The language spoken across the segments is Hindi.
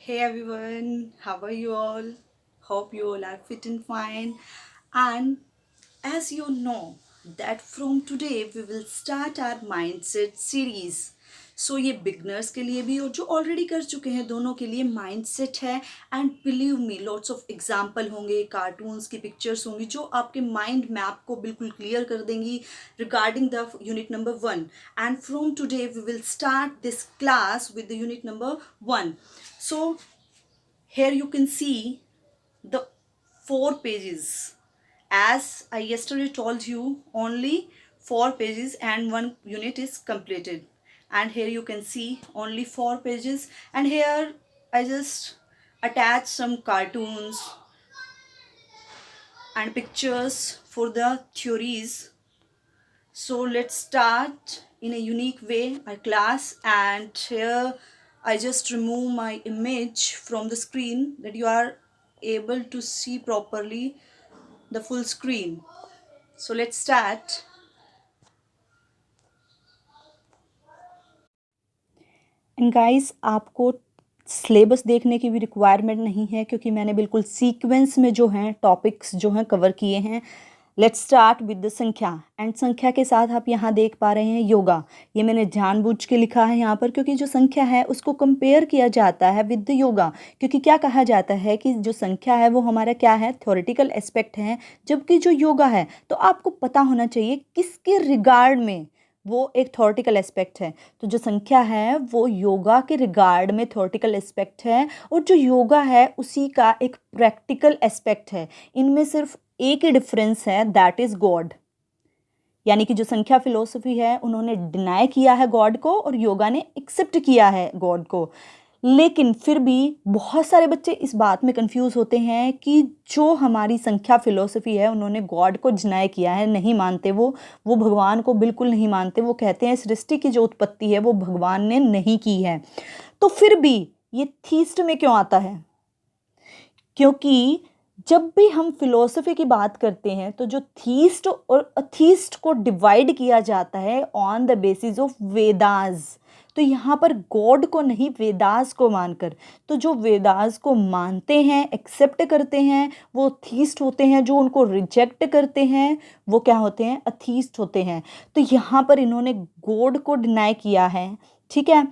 Hey everyone, how are you all? Hope you all are fit and fine. And as you know, that from today we will start our mindset series. सो ये बिगनर्स के लिए भी और जो ऑलरेडी कर चुके हैं दोनों के लिए माइंडसेट है. And believe me lots of example होंगे, कार्टून्स की पिक्चर्स होंगी जो आपके माइंड मैप को बिल्कुल क्लियर कर देंगी regarding the unit number 1. And from today we will start this class with the unit number 1. So here you can see the 4 pages. As I yesterday told you, only 4 pages and one unit is completed. And here you can see only 4 pages. And here I just attach some cartoons and pictures for the theories. So let's start in a unique way our class. And here I just remove my image from the screen that you are able to see properly the full screen. So let's start. And guys आपको सिलेबस देखने की भी रिक्वायरमेंट नहीं है क्योंकि मैंने बिल्कुल सीक्वेंस में जो हैं टॉपिक्स जो हैं कवर किए हैं. लेट्स स्टार्ट विद द संख्या. एंड संख्या के साथ आप यहाँ देख पा रहे हैं योगा. ये मैंने जानबूझ के लिखा है यहाँ पर क्योंकि जो संख्या है उसको कंपेयर किया जाता है विद द योगा. क्योंकि क्या कहा जाता है कि जो संख्या है वो हमारा क्या है, थ्योरेटिकल एस्पेक्ट है, जबकि जो योगा है तो आपको पता होना चाहिए किसके रिगार्ड में वो एक थ्योरेटिकल एस्पेक्ट है. तो जो संख्या है वो योगा के रिगार्ड में थ्योरेटिकल एस्पेक्ट है और जो योगा है उसी का एक प्रैक्टिकल एस्पेक्ट है. इनमें सिर्फ एक ही डिफरेंस है, दैट इज गॉड. यानी कि जो संख्या फिलोसफी है उन्होंने डिनाई किया है गॉड को और योगा ने एक्सेप्ट किया है गॉड को. लेकिन फिर भी बहुत सारे बच्चे इस बात में कंफ्यूज होते हैं कि जो हमारी संख्या फिलोसफी है उन्होंने गॉड को डिनाई किया है, नहीं मानते वो भगवान को बिल्कुल नहीं मानते. वो कहते हैं सृष्टि की जो उत्पत्ति है वो भगवान ने नहीं की है. तो फिर भी ये थीस्ट में क्यों आता है? क्योंकि जब भी हम फिलोसफी की बात करते हैं तो जो थीस्ट और अथीस्ट को डिवाइड किया जाता है on the basis of Vedas. तो यहाँ पर गॉड को नहीं, वेदास को मानकर. तो जो वेदास को मानते हैं, एक्सेप्ट करते हैं, वो थीस्ट होते हैं. जो उनको रिजेक्ट करते हैं वो क्या होते हैं, अथीस्ट होते हैं. तो यहाँ पर इन्होंने गॉड को डिनाई किया है. ठीक है.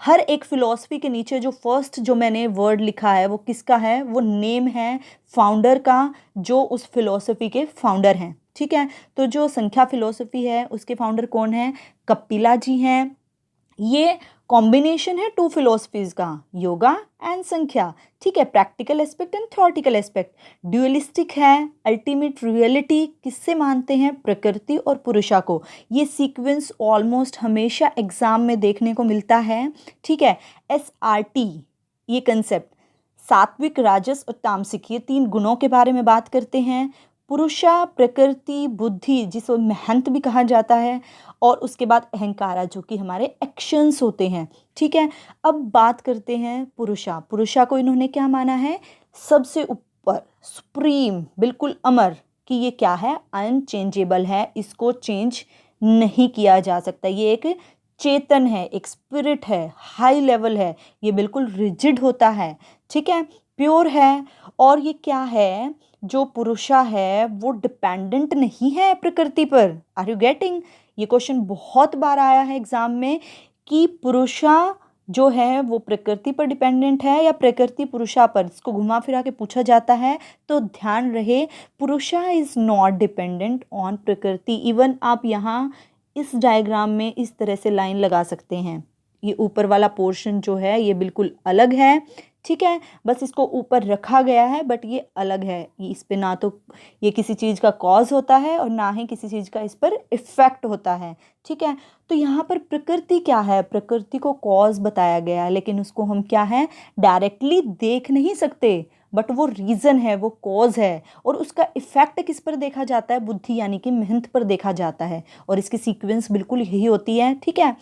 हर एक फिलॉसफी के नीचे जो फर्स्ट जो मैंने वर्ड लिखा है वो किसका है, वो नेम है फाउंडर का, जो उस फिलॉसफी के फाउंडर हैं. ठीक है. तो जो संख्या फिलॉसफी है उसके फाउंडर कौन है, कपिला जी हैं. ये कॉम्बिनेशन है 2 फिलोसफीज का, योगा एंड संख्या. ठीक है. Practical aspect and theoretical aspect. Dualistic है. अल्टीमेट रियलिटी किससे मानते हैं, प्रकृति और पुरुषा को. ये सीक्वेंस ऑलमोस्ट हमेशा एग्जाम में देखने को मिलता है. ठीक है. SRT ये कंसेप्ट, सात्विक, राजस और तामसिक, ये 3 गुणों के बारे में बात करते हैं. पुरुषा, प्रकृति, बुद्धि जिसको महंत भी कहा जाता है, और उसके बाद अहंकारा जो कि हमारे एक्शंस होते हैं. ठीक है. अब बात करते हैं पुरुषा. पुरुषा को इन्होंने क्या माना है, सबसे ऊपर, सुप्रीम, बिल्कुल अमर, कि ये क्या है, अनचेंजेबल है, इसको चेंज नहीं किया जा सकता. ये एक चेतन है, एक स्पिरिट है, हाई लेवल है, ये बिल्कुल रिजिड होता है. ठीक है. प्योर है. और ये क्या है, जो पुरुषा है वो डिपेंडेंट नहीं है प्रकृति पर. Are you getting? ये क्वेश्चन बहुत बार आया है एग्जाम में कि पुरुषा जो है वो प्रकृति पर डिपेंडेंट है या प्रकृति पुरुषा पर. इसको घुमा फिरा के पूछा जाता है. तो ध्यान रहे, पुरुषा इज नॉट डिपेंडेंट ऑन प्रकृति. इवन आप यहाँ इस डायग्राम में इस तरह से लाइन लगा सकते हैं. ये ऊपर वाला पोर्शन जो है ये बिल्कुल अलग है. ठीक है. बस इसको ऊपर रखा गया है बट ये अलग है. इस पे ना तो ये किसी चीज़ का कॉज होता है और ना ही किसी चीज़ का इस पर इफेक्ट होता है. ठीक है. तो यहाँ पर प्रकृति क्या है, प्रकृति को कॉज बताया गया है लेकिन उसको हम क्या है, डायरेक्टली देख नहीं सकते, बट वो रीज़न है, वो कॉज है. और उसका इफेक्ट किस पर देखा जाता है, बुद्धि यानी कि मेहनत पर देखा जाता है. और इसकी सीक्वेंस बिल्कुल यही होती है. ठीक है.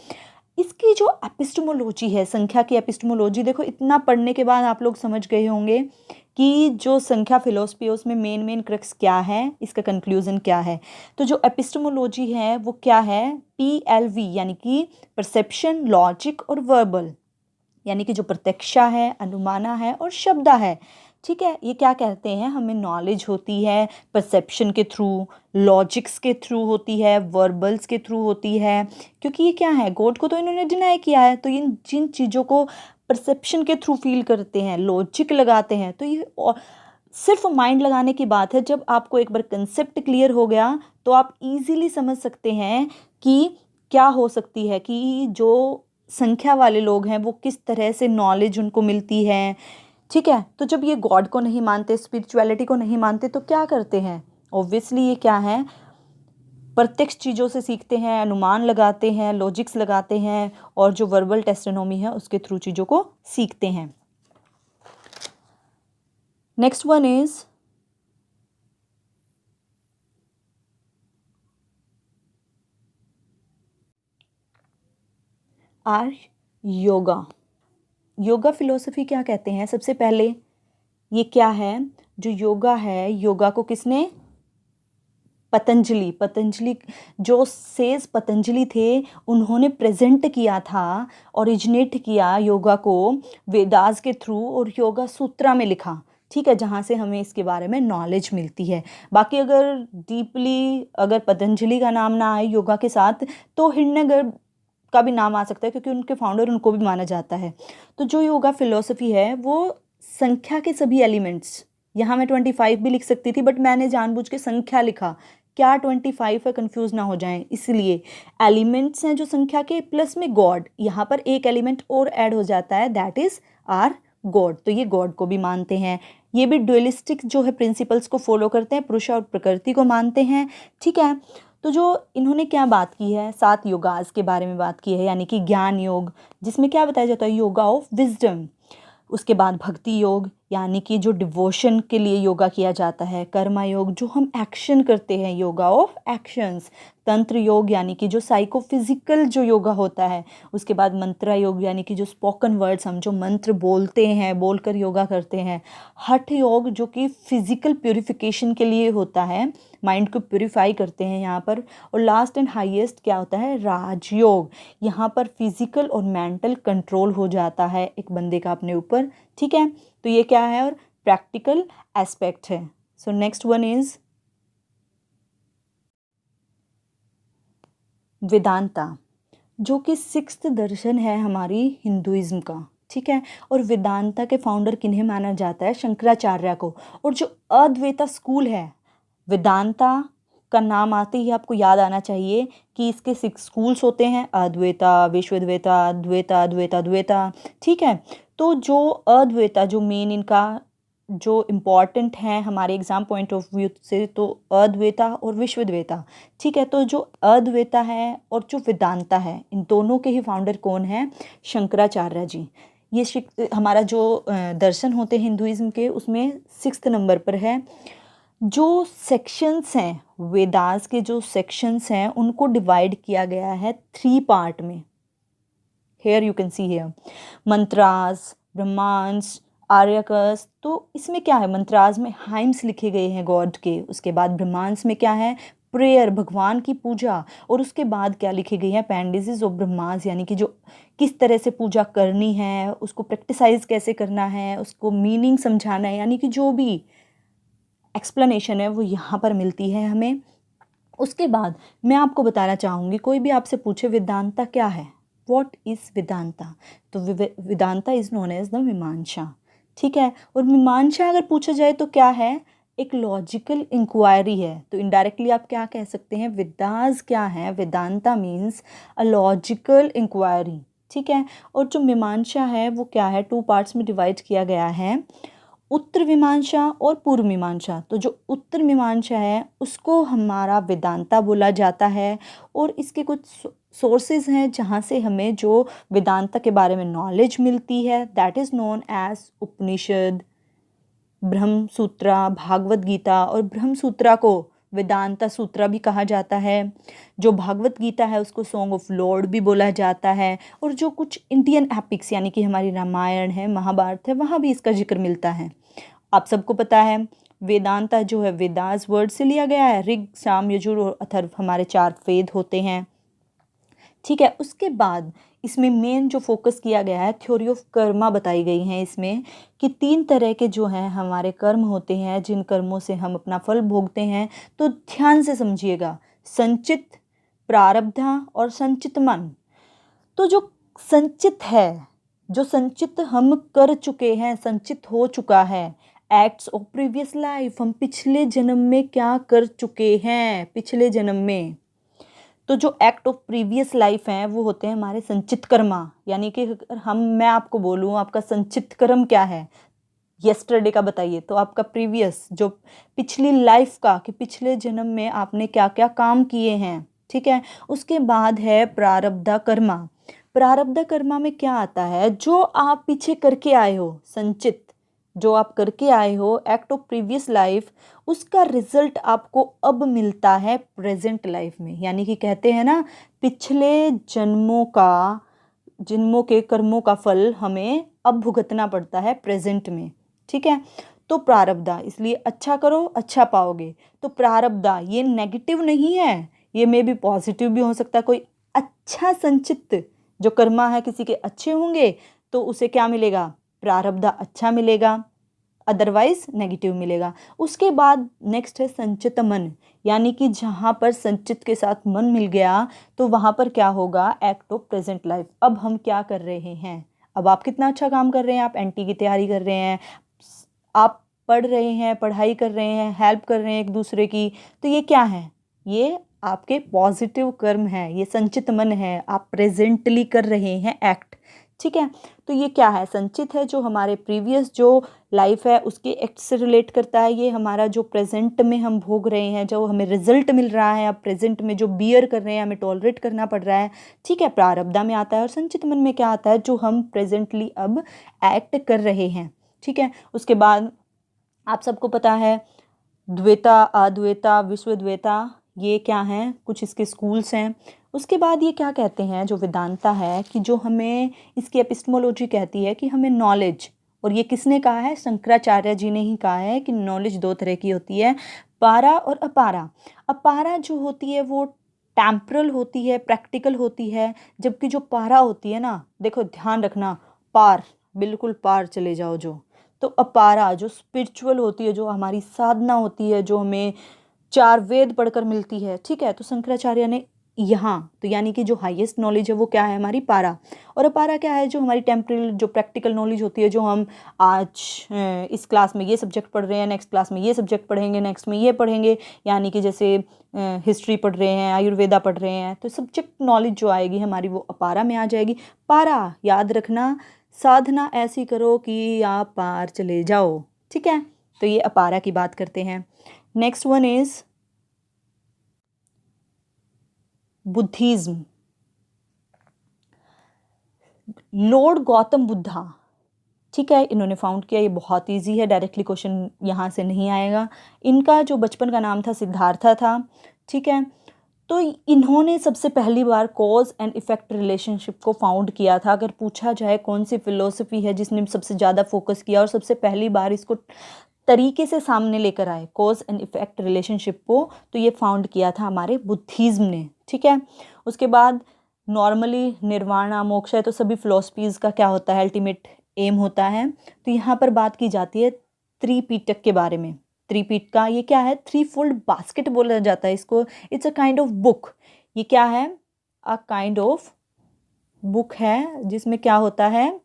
इसकी जो एपिस्टेमोलॉजी है, संख्या की एपिस्टेमोलॉजी, देखो इतना पढ़ने के बाद आप लोग समझ गए होंगे कि जो संख्या फिलोसफी है उसमें मेन क्रक्स क्या है, इसका कंक्लूजन क्या है. तो जो एपिस्टेमोलॉजी है वो क्या है, PLV यानी कि परसेप्शन, लॉजिक और वर्बल. यानी कि जो प्रत्यक्षा है, अनुमाना है और शब्दा है। ठीक है, ये क्या कहते हैं, हमें नॉलेज होती है परसेप्शन के थ्रू, लॉजिक्स के थ्रू होती है, वर्बल्स के थ्रू होती है। क्योंकि ये क्या है, गॉड को तो इन्होंने डिनाई किया है, तो इन जिन चीज़ों को परसेप्शन के थ्रू फील करते हैं, लॉजिक लगाते हैं, तो ये सिर्फ माइंड लगाने की बात है। जब आपको एक बार कंसेप्ट क्लियर हो गया तो आप इजीली समझ सकते हैं कि क्या हो सकती है, कि जो संख्या वाले लोग हैं वो किस तरह से नॉलेज उनको मिलती है। ठीक है, तो जब ये गॉड को नहीं मानते, स्पिरिचुअलिटी को नहीं मानते, तो क्या करते हैं, ऑब्वियसली ये क्या है, प्रत्यक्ष चीज़ों से सीखते हैं, अनुमान लगाते हैं, लॉजिक्स लगाते हैं, और जो वर्बल टेस्टिनोमी है उसके थ्रू चीज़ों को सीखते हैं। Next one is our yoga. Yoga philosophy क्या कहते हैं, सबसे पहले ये क्या है, जो योगा है, योगा को किसने, पतंजलि जो सेज पतंजलि थे उन्होंने प्रेजेंट किया था, ओरिजिनेट किया योगा को वेदास के थ्रू, और योगा सूत्रा में लिखा। ठीक है, जहाँ से हमें इसके बारे में नॉलेज मिलती है। बाकी अगर डीपली अगर पतंजलि का नाम ना आए योगा के साथ, तो हिरण्यगर्भ का भी नाम आ सकता है, क्योंकि उनके फाउंडर उनको भी माना जाता है। तो जो योगा फिलोसफी है वो संख्या के सभी एलिमेंट्स, यहाँ मैं 25 भी लिख सकती थी बट मैंने जानबूझ के संख्या लिखा, क्या 25 है, कंफ्यूज ना हो जाएं, इसलिए एलिमेंट्स हैं जो संख्या के, प्लस में गॉड, यहाँ पर एक एलिमेंट और ऐड हो जाता है, दैट इज आर गॉड। तो ये गॉड को भी मानते हैं। ये भी डुअलिस्टिक जो है प्रिंसिपल्स को फॉलो करते हैं, पुरुष और प्रकृति को मानते हैं। ठीक है, तो जो इन्होंने क्या बात की है, 7 योगास के बारे में बात की है, यानी कि ज्ञान योग, जिसमें क्या बताया जाता है, योगा ऑफ विजडम। उसके बाद भक्ति योग, यानी कि जो डिवोशन के लिए योगा किया जाता है। कर्मा योग, जो हम एक्शन करते हैं, योगा ऑफ एक्शंस। तंत्र योग, यानी कि जो साइकोफिजिकल जो योगा होता है। उसके बाद मंत्रा योग, यानी कि जो स्पोकन वर्ड्स, हम जो मंत्र बोलते हैं, बोलकर योगा करते हैं। हठ योग, जो कि फिजिकल प्योरिफिकेशन के लिए होता है, माइंड को प्योरीफाई करते हैं यहाँ पर। और लास्ट एंड हाईएस्ट क्या होता है, राजयोग। यहाँ पर फिजिकल और मेंटल कंट्रोल हो जाता है एक बंदे का अपने ऊपर। ठीक है, तो ये क्या है, और प्रैक्टिकल एस्पेक्ट है। So next one is Vedanta, जो कि 6th दर्शन है हमारी हिंदुइज्म का। ठीक है, और वेदांता के फाउंडर किन्हें माना जाता है, शंकराचार्य को। और जो अद्वैता स्कूल है, वेदांता का नाम आते ही आपको याद आना चाहिए कि इसके 6 स्कूल्स होते हैं, अद्वैता, विश्वद्वैता, द्वैता, द्वैता, द्वैता। ठीक है, तो जो अद्वैता, जो मेन इनका जो इम्पॉर्टेंट है हमारे एग्जाम पॉइंट ऑफ व्यू से, तो अद्वैता और विश्वद्वैता। ठीक है, तो जो अद्वैता है और जो वेदांता है, इन दोनों के ही फाउंडर कौन है, शंकराचार्य जी। ये हमारा जो दर्शन होते हैं हिंदुइज्म के, उसमें 6th नंबर पर है। जो सेक्शंस हैं, वेदास के जो सेक्शंस हैं, उनको डिवाइड किया गया है 3 पार्ट में। Here you can see here mantras, Brahmanas, Aranyakas. तो इसमें क्या है, मंत्रास में हाइम्स लिखे गए हैं गॉड के। उसके बाद ब्रह्मांस में क्या है, प्रेयर, भगवान की पूजा। और उसके बाद क्या लिखे गए हैं, पैंडिजेस ऑफ ब्रह्मास, यानी कि जो किस तरह से पूजा करनी है, उसको प्रैक्टिसाइज कैसे करना है, उसको मीनिंग समझाना है, यानी कि जो भी एक्सप्लेनेशन है वो यहाँ पर मिलती है हमें। उसके बाद मैं आपको बताना चाहूँगी, कोई भी आपसे पूछे वेदांता क्या है, व्हाट इज़ वेदांता, तो Vedanta is known as the Mimamsa. ठीक है, और मीमांसा अगर पूछा जाए तो क्या है, एक लॉजिकल इंक्वायरी है। तो इनडायरेक्टली आप क्या कह सकते हैं, वेदास क्या है, Vedanta means a logical inquiry. ठीक है, और जो मीमांसा है वो क्या है, 2 पार्ट्स में डिवाइड किया गया है, उत्तर मीमांसा और पूर्व मीमांसा। तो जो उत्तर मीमांसा है उसको हमारा वेदांता बोला जाता है। और इसके कुछ सोर्सेज हैं जहाँ से हमें जो वेदांता के बारे में नॉलेज मिलती है, दैट इज़ नोन एज उपनिषद, ब्रह्म सूत्रा, भागवत गीता। और ब्रह्म सूत्रा को वेदांता सूत्रा भी कहा जाता है। जो भागवत गीता है उसको सॉन्ग ऑफ लॉर्ड भी बोला जाता है। और जो कुछ इंडियन एपिक्स, यानी कि हमारी रामायण है, महाभारत है, वहाँ भी इसका जिक्र मिलता है। आप सबको पता है वेदांता जो है वेदास वर्ड से लिया गया है। ऋग, साम, यजुर और अथर्व हमारे 4 वेद होते हैं। ठीक है, उसके बाद इसमें मेन जो फोकस किया गया है, थ्योरी ऑफ कर्मा बताई गई है इसमें, कि 3 तरह के जो हैं हमारे कर्म होते हैं, जिन कर्मों से हम अपना फल भोगते हैं। तो ध्यान से समझिएगा, संचित, प्रारब्ध और संचित मन। तो जो संचित है, जो संचित हम कर चुके हैं, संचित हो चुका है, एक्ट्स ऑफ प्रीवियस लाइफ, हम पिछले जन्म में क्या कर चुके हैं पिछले जन्म में। तो जो एक्ट ऑफ प्रीवियस लाइफ हैं वो होते हैं हमारे संचित कर्मा। यानी कि मैं आपको बोलूँ आपका संचित कर्म क्या है, यस्टरडे का बताइए, तो आपका प्रीवियस जो पिछली लाइफ का, कि पिछले जन्म में आपने क्या क्या काम किए हैं, ठीक है। उसके बाद है प्रारब्ध कर्मा। प्रारब्ध कर्मा में क्या आता है, जो आप पीछे करके आए हो, संचित जो आप करके आए हो, एक्ट ऑफ प्रीवियस लाइफ, उसका रिजल्ट आपको अब मिलता है प्रेजेंट लाइफ में। यानी कि कहते हैं ना, पिछले जन्मों के कर्मों का फल हमें अब भुगतना पड़ता है प्रेजेंट में, ठीक है। तो प्रारब्धा, इसलिए अच्छा करो अच्छा पाओगे। तो प्रारब्धा ये नेगेटिव नहीं है, ये में भी पॉजिटिव भी हो सकता है। कोई अच्छा संचित जो कर्मा है किसी के अच्छे होंगे तो उसे क्या मिलेगा, प्रारब्धा अच्छा मिलेगा, अदरवाइज नेगेटिव मिलेगा। उसके बाद नेक्स्ट है संचित मन। यानी कि जहाँ पर संचित के साथ मन मिल गया तो वहाँ पर क्या होगा, एक्ट ऑफ प्रेजेंट लाइफ। अब हम क्या कर रहे हैं, अब आप कितना अच्छा काम कर रहे हैं, आप एनटी की तैयारी कर रहे हैं, आप पढ़ रहे हैं, पढ़ाई कर रहे हैं, हेल्प कर रहे हैं एक दूसरे की। तो ये क्या है, ये आपके पॉजिटिव कर्म है, ये संचित मन है, आप प्रेजेंटली कर रहे हैं एक्ट, ठीक है। तो ये क्या है, संचित है, जो हमारे प्रीवियस जो लाइफ है उसके एक्ट से रिलेट करता है। ये हमारा जो प्रेजेंट में हम भोग रहे हैं, जो हमें रिजल्ट मिल रहा है, अब प्रेजेंट में जो बियर कर रहे हैं, हमें टॉलरेट करना पड़ रहा है, ठीक है, प्रारब्धा में आता है। और संचित मन में क्या आता है, जो हम प्रेजेंटली अब एक्ट कर रहे हैं, ठीक है। उसके बाद आप सबको पता है द्वैता, अद्वैता, विश्वद्वैता, ये क्या हैं, कुछ इसके स्कूल्स हैं। उसके बाद ये क्या कहते हैं, जो वेदांता है, कि जो हमें इसकी एपिस्टेमोलॉजी कहती है कि हमें नॉलेज, और ये किसने कहा है, शंकराचार्य जी ने ही कहा है कि नॉलेज 2 तरह की होती है, पारा और अपारा। अपारा जो होती है वो टेम्परल होती है, प्रैक्टिकल होती है, जबकि जो पारा होती है ना, देखो ध्यान रखना, पार, बिल्कुल पार चले जाओ जो। तो अपारा जो स्पिरिचुअल होती है, जो हमारी साधना होती है, जो हमें 4 वेद पढ़कर मिलती है, ठीक है। तो शंकराचार्य ने यहाँ, तो यानी कि जो हाईएस्ट नॉलेज है वो क्या है, हमारी पारा। और अपारा क्या है, जो हमारी टेम्परल, जो प्रैक्टिकल नॉलेज होती है, जो हम आज इस क्लास में ये सब्जेक्ट पढ़ रहे हैं, नेक्स्ट क्लास में ये सब्जेक्ट पढ़ेंगे, नेक्स्ट में ये पढ़ेंगे। यानी कि जैसे हिस्ट्री पढ़ रहे हैं, आयुर्वेदा पढ़ रहे हैं, तो सब्जेक्ट नॉलेज जो आएगी हमारी वो अपारा में आ जाएगी। पारा याद रखना, साधना ऐसी करो कि आप पार चले जाओ, ठीक है। तो ये अपारा की बात करते हैं। Next one is Buddhism. Lord Gautam Buddha, ठीक है, इन्होंने फाउंड किया। ये बहुत इजी है, डायरेक्टली क्वेश्चन यहाँ से नहीं आएगा। इनका जो बचपन का नाम था सिद्धार्था था, ठीक है। तो इन्होंने सबसे पहली बार कॉज एंड इफेक्ट रिलेशनशिप को फाउंड किया था। अगर पूछा जाए कौन सी फिलोसफी है जिसने सबसे ज़्यादा फोकस किया और सबसे पहली बार इसको तरीके से सामने लेकर आए कॉज एंड इफेक्ट रिलेशनशिप को, तो ये फाउंड किया था हमारे बुद्धिज्म ने, ठीक है। उसके बाद नॉर्मली निर्वाणा, मोक्ष है, तो सभी फिलोसफीज़ का क्या होता है, अल्टीमेट एम होता है। तो यहाँ पर बात की जाती है त्रिपिटक के बारे में। त्रिपिटक का ये क्या है, 3 फोल्ड बास्केट बोला जाता है इसको। It's a kind of book. ये क्या है, अ काइंड ऑफ बुक है जिसमें क्या होता है,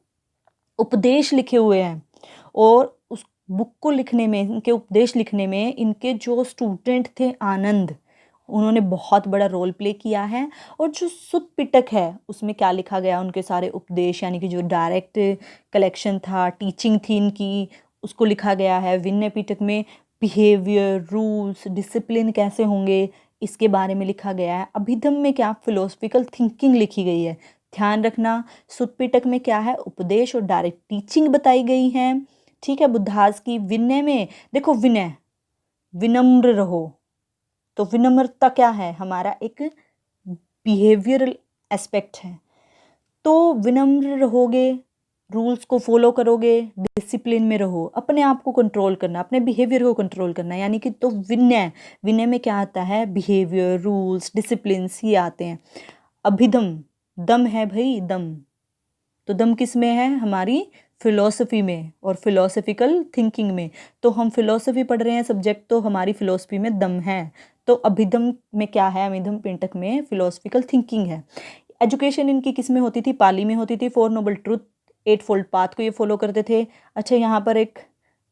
उपदेश लिखे हुए हैं। और उस बुक को लिखने में, इनके उपदेश लिखने में इनके जो स्टूडेंट थे आनंद, उन्होंने बहुत बड़ा रोल प्ले किया है। और जो सुत्त पिटक है उसमें क्या लिखा गया, उनके सारे उपदेश, यानी कि जो डायरेक्ट कलेक्शन था, टीचिंग थी इनकी, उसको लिखा गया है। विनय पिटक में बिहेवियर, रूल्स, डिसिप्लिन कैसे होंगे, इसके बारे में लिखा गया है। अभिधम में क्या, फिलोसफिकल थिंकिंग लिखी गई है। ध्यान रखना, सुत्त पिटक में क्या है, उपदेश और डायरेक्ट टीचिंग बताई गई है, ठीक है। बुद्धास की विनय में देखो, विनय, विनम्र रहो, तो विनम्रता क्या है, हमारा एक बिहेवियरल एस्पेक्ट है। तो विनम्र रहोगे, रूल्स को फॉलो करोगे, डिसिप्लिन में रहो, अपने आप को कंट्रोल करना, अपने बिहेवियर को कंट्रोल करना, यानी कि तो विनय, विनय में क्या आता है, बिहेवियर, रूल्स, डिसिप्लिन ये आते हैं। अभिधम, दम है भाई, दम। तो दम किस में है? हमारी फिलॉसफी में और फिलोसफिकल थिंकिंग में। तो हम फिलॉसफी पढ़ रहे हैं सब्जेक्ट, तो हमारी फिलॉसफी में दम है। तो अभिधम में क्या है? अभिधम पिंटक में फिलोसफिकल थिंकिंग है। एजुकेशन इनकी किस में होती थी? पाली में होती थी। 4 नोबल ट्रूथ, 8 फोल्ड पाथ को ये फॉलो करते थे। अच्छा, यहाँ पर एक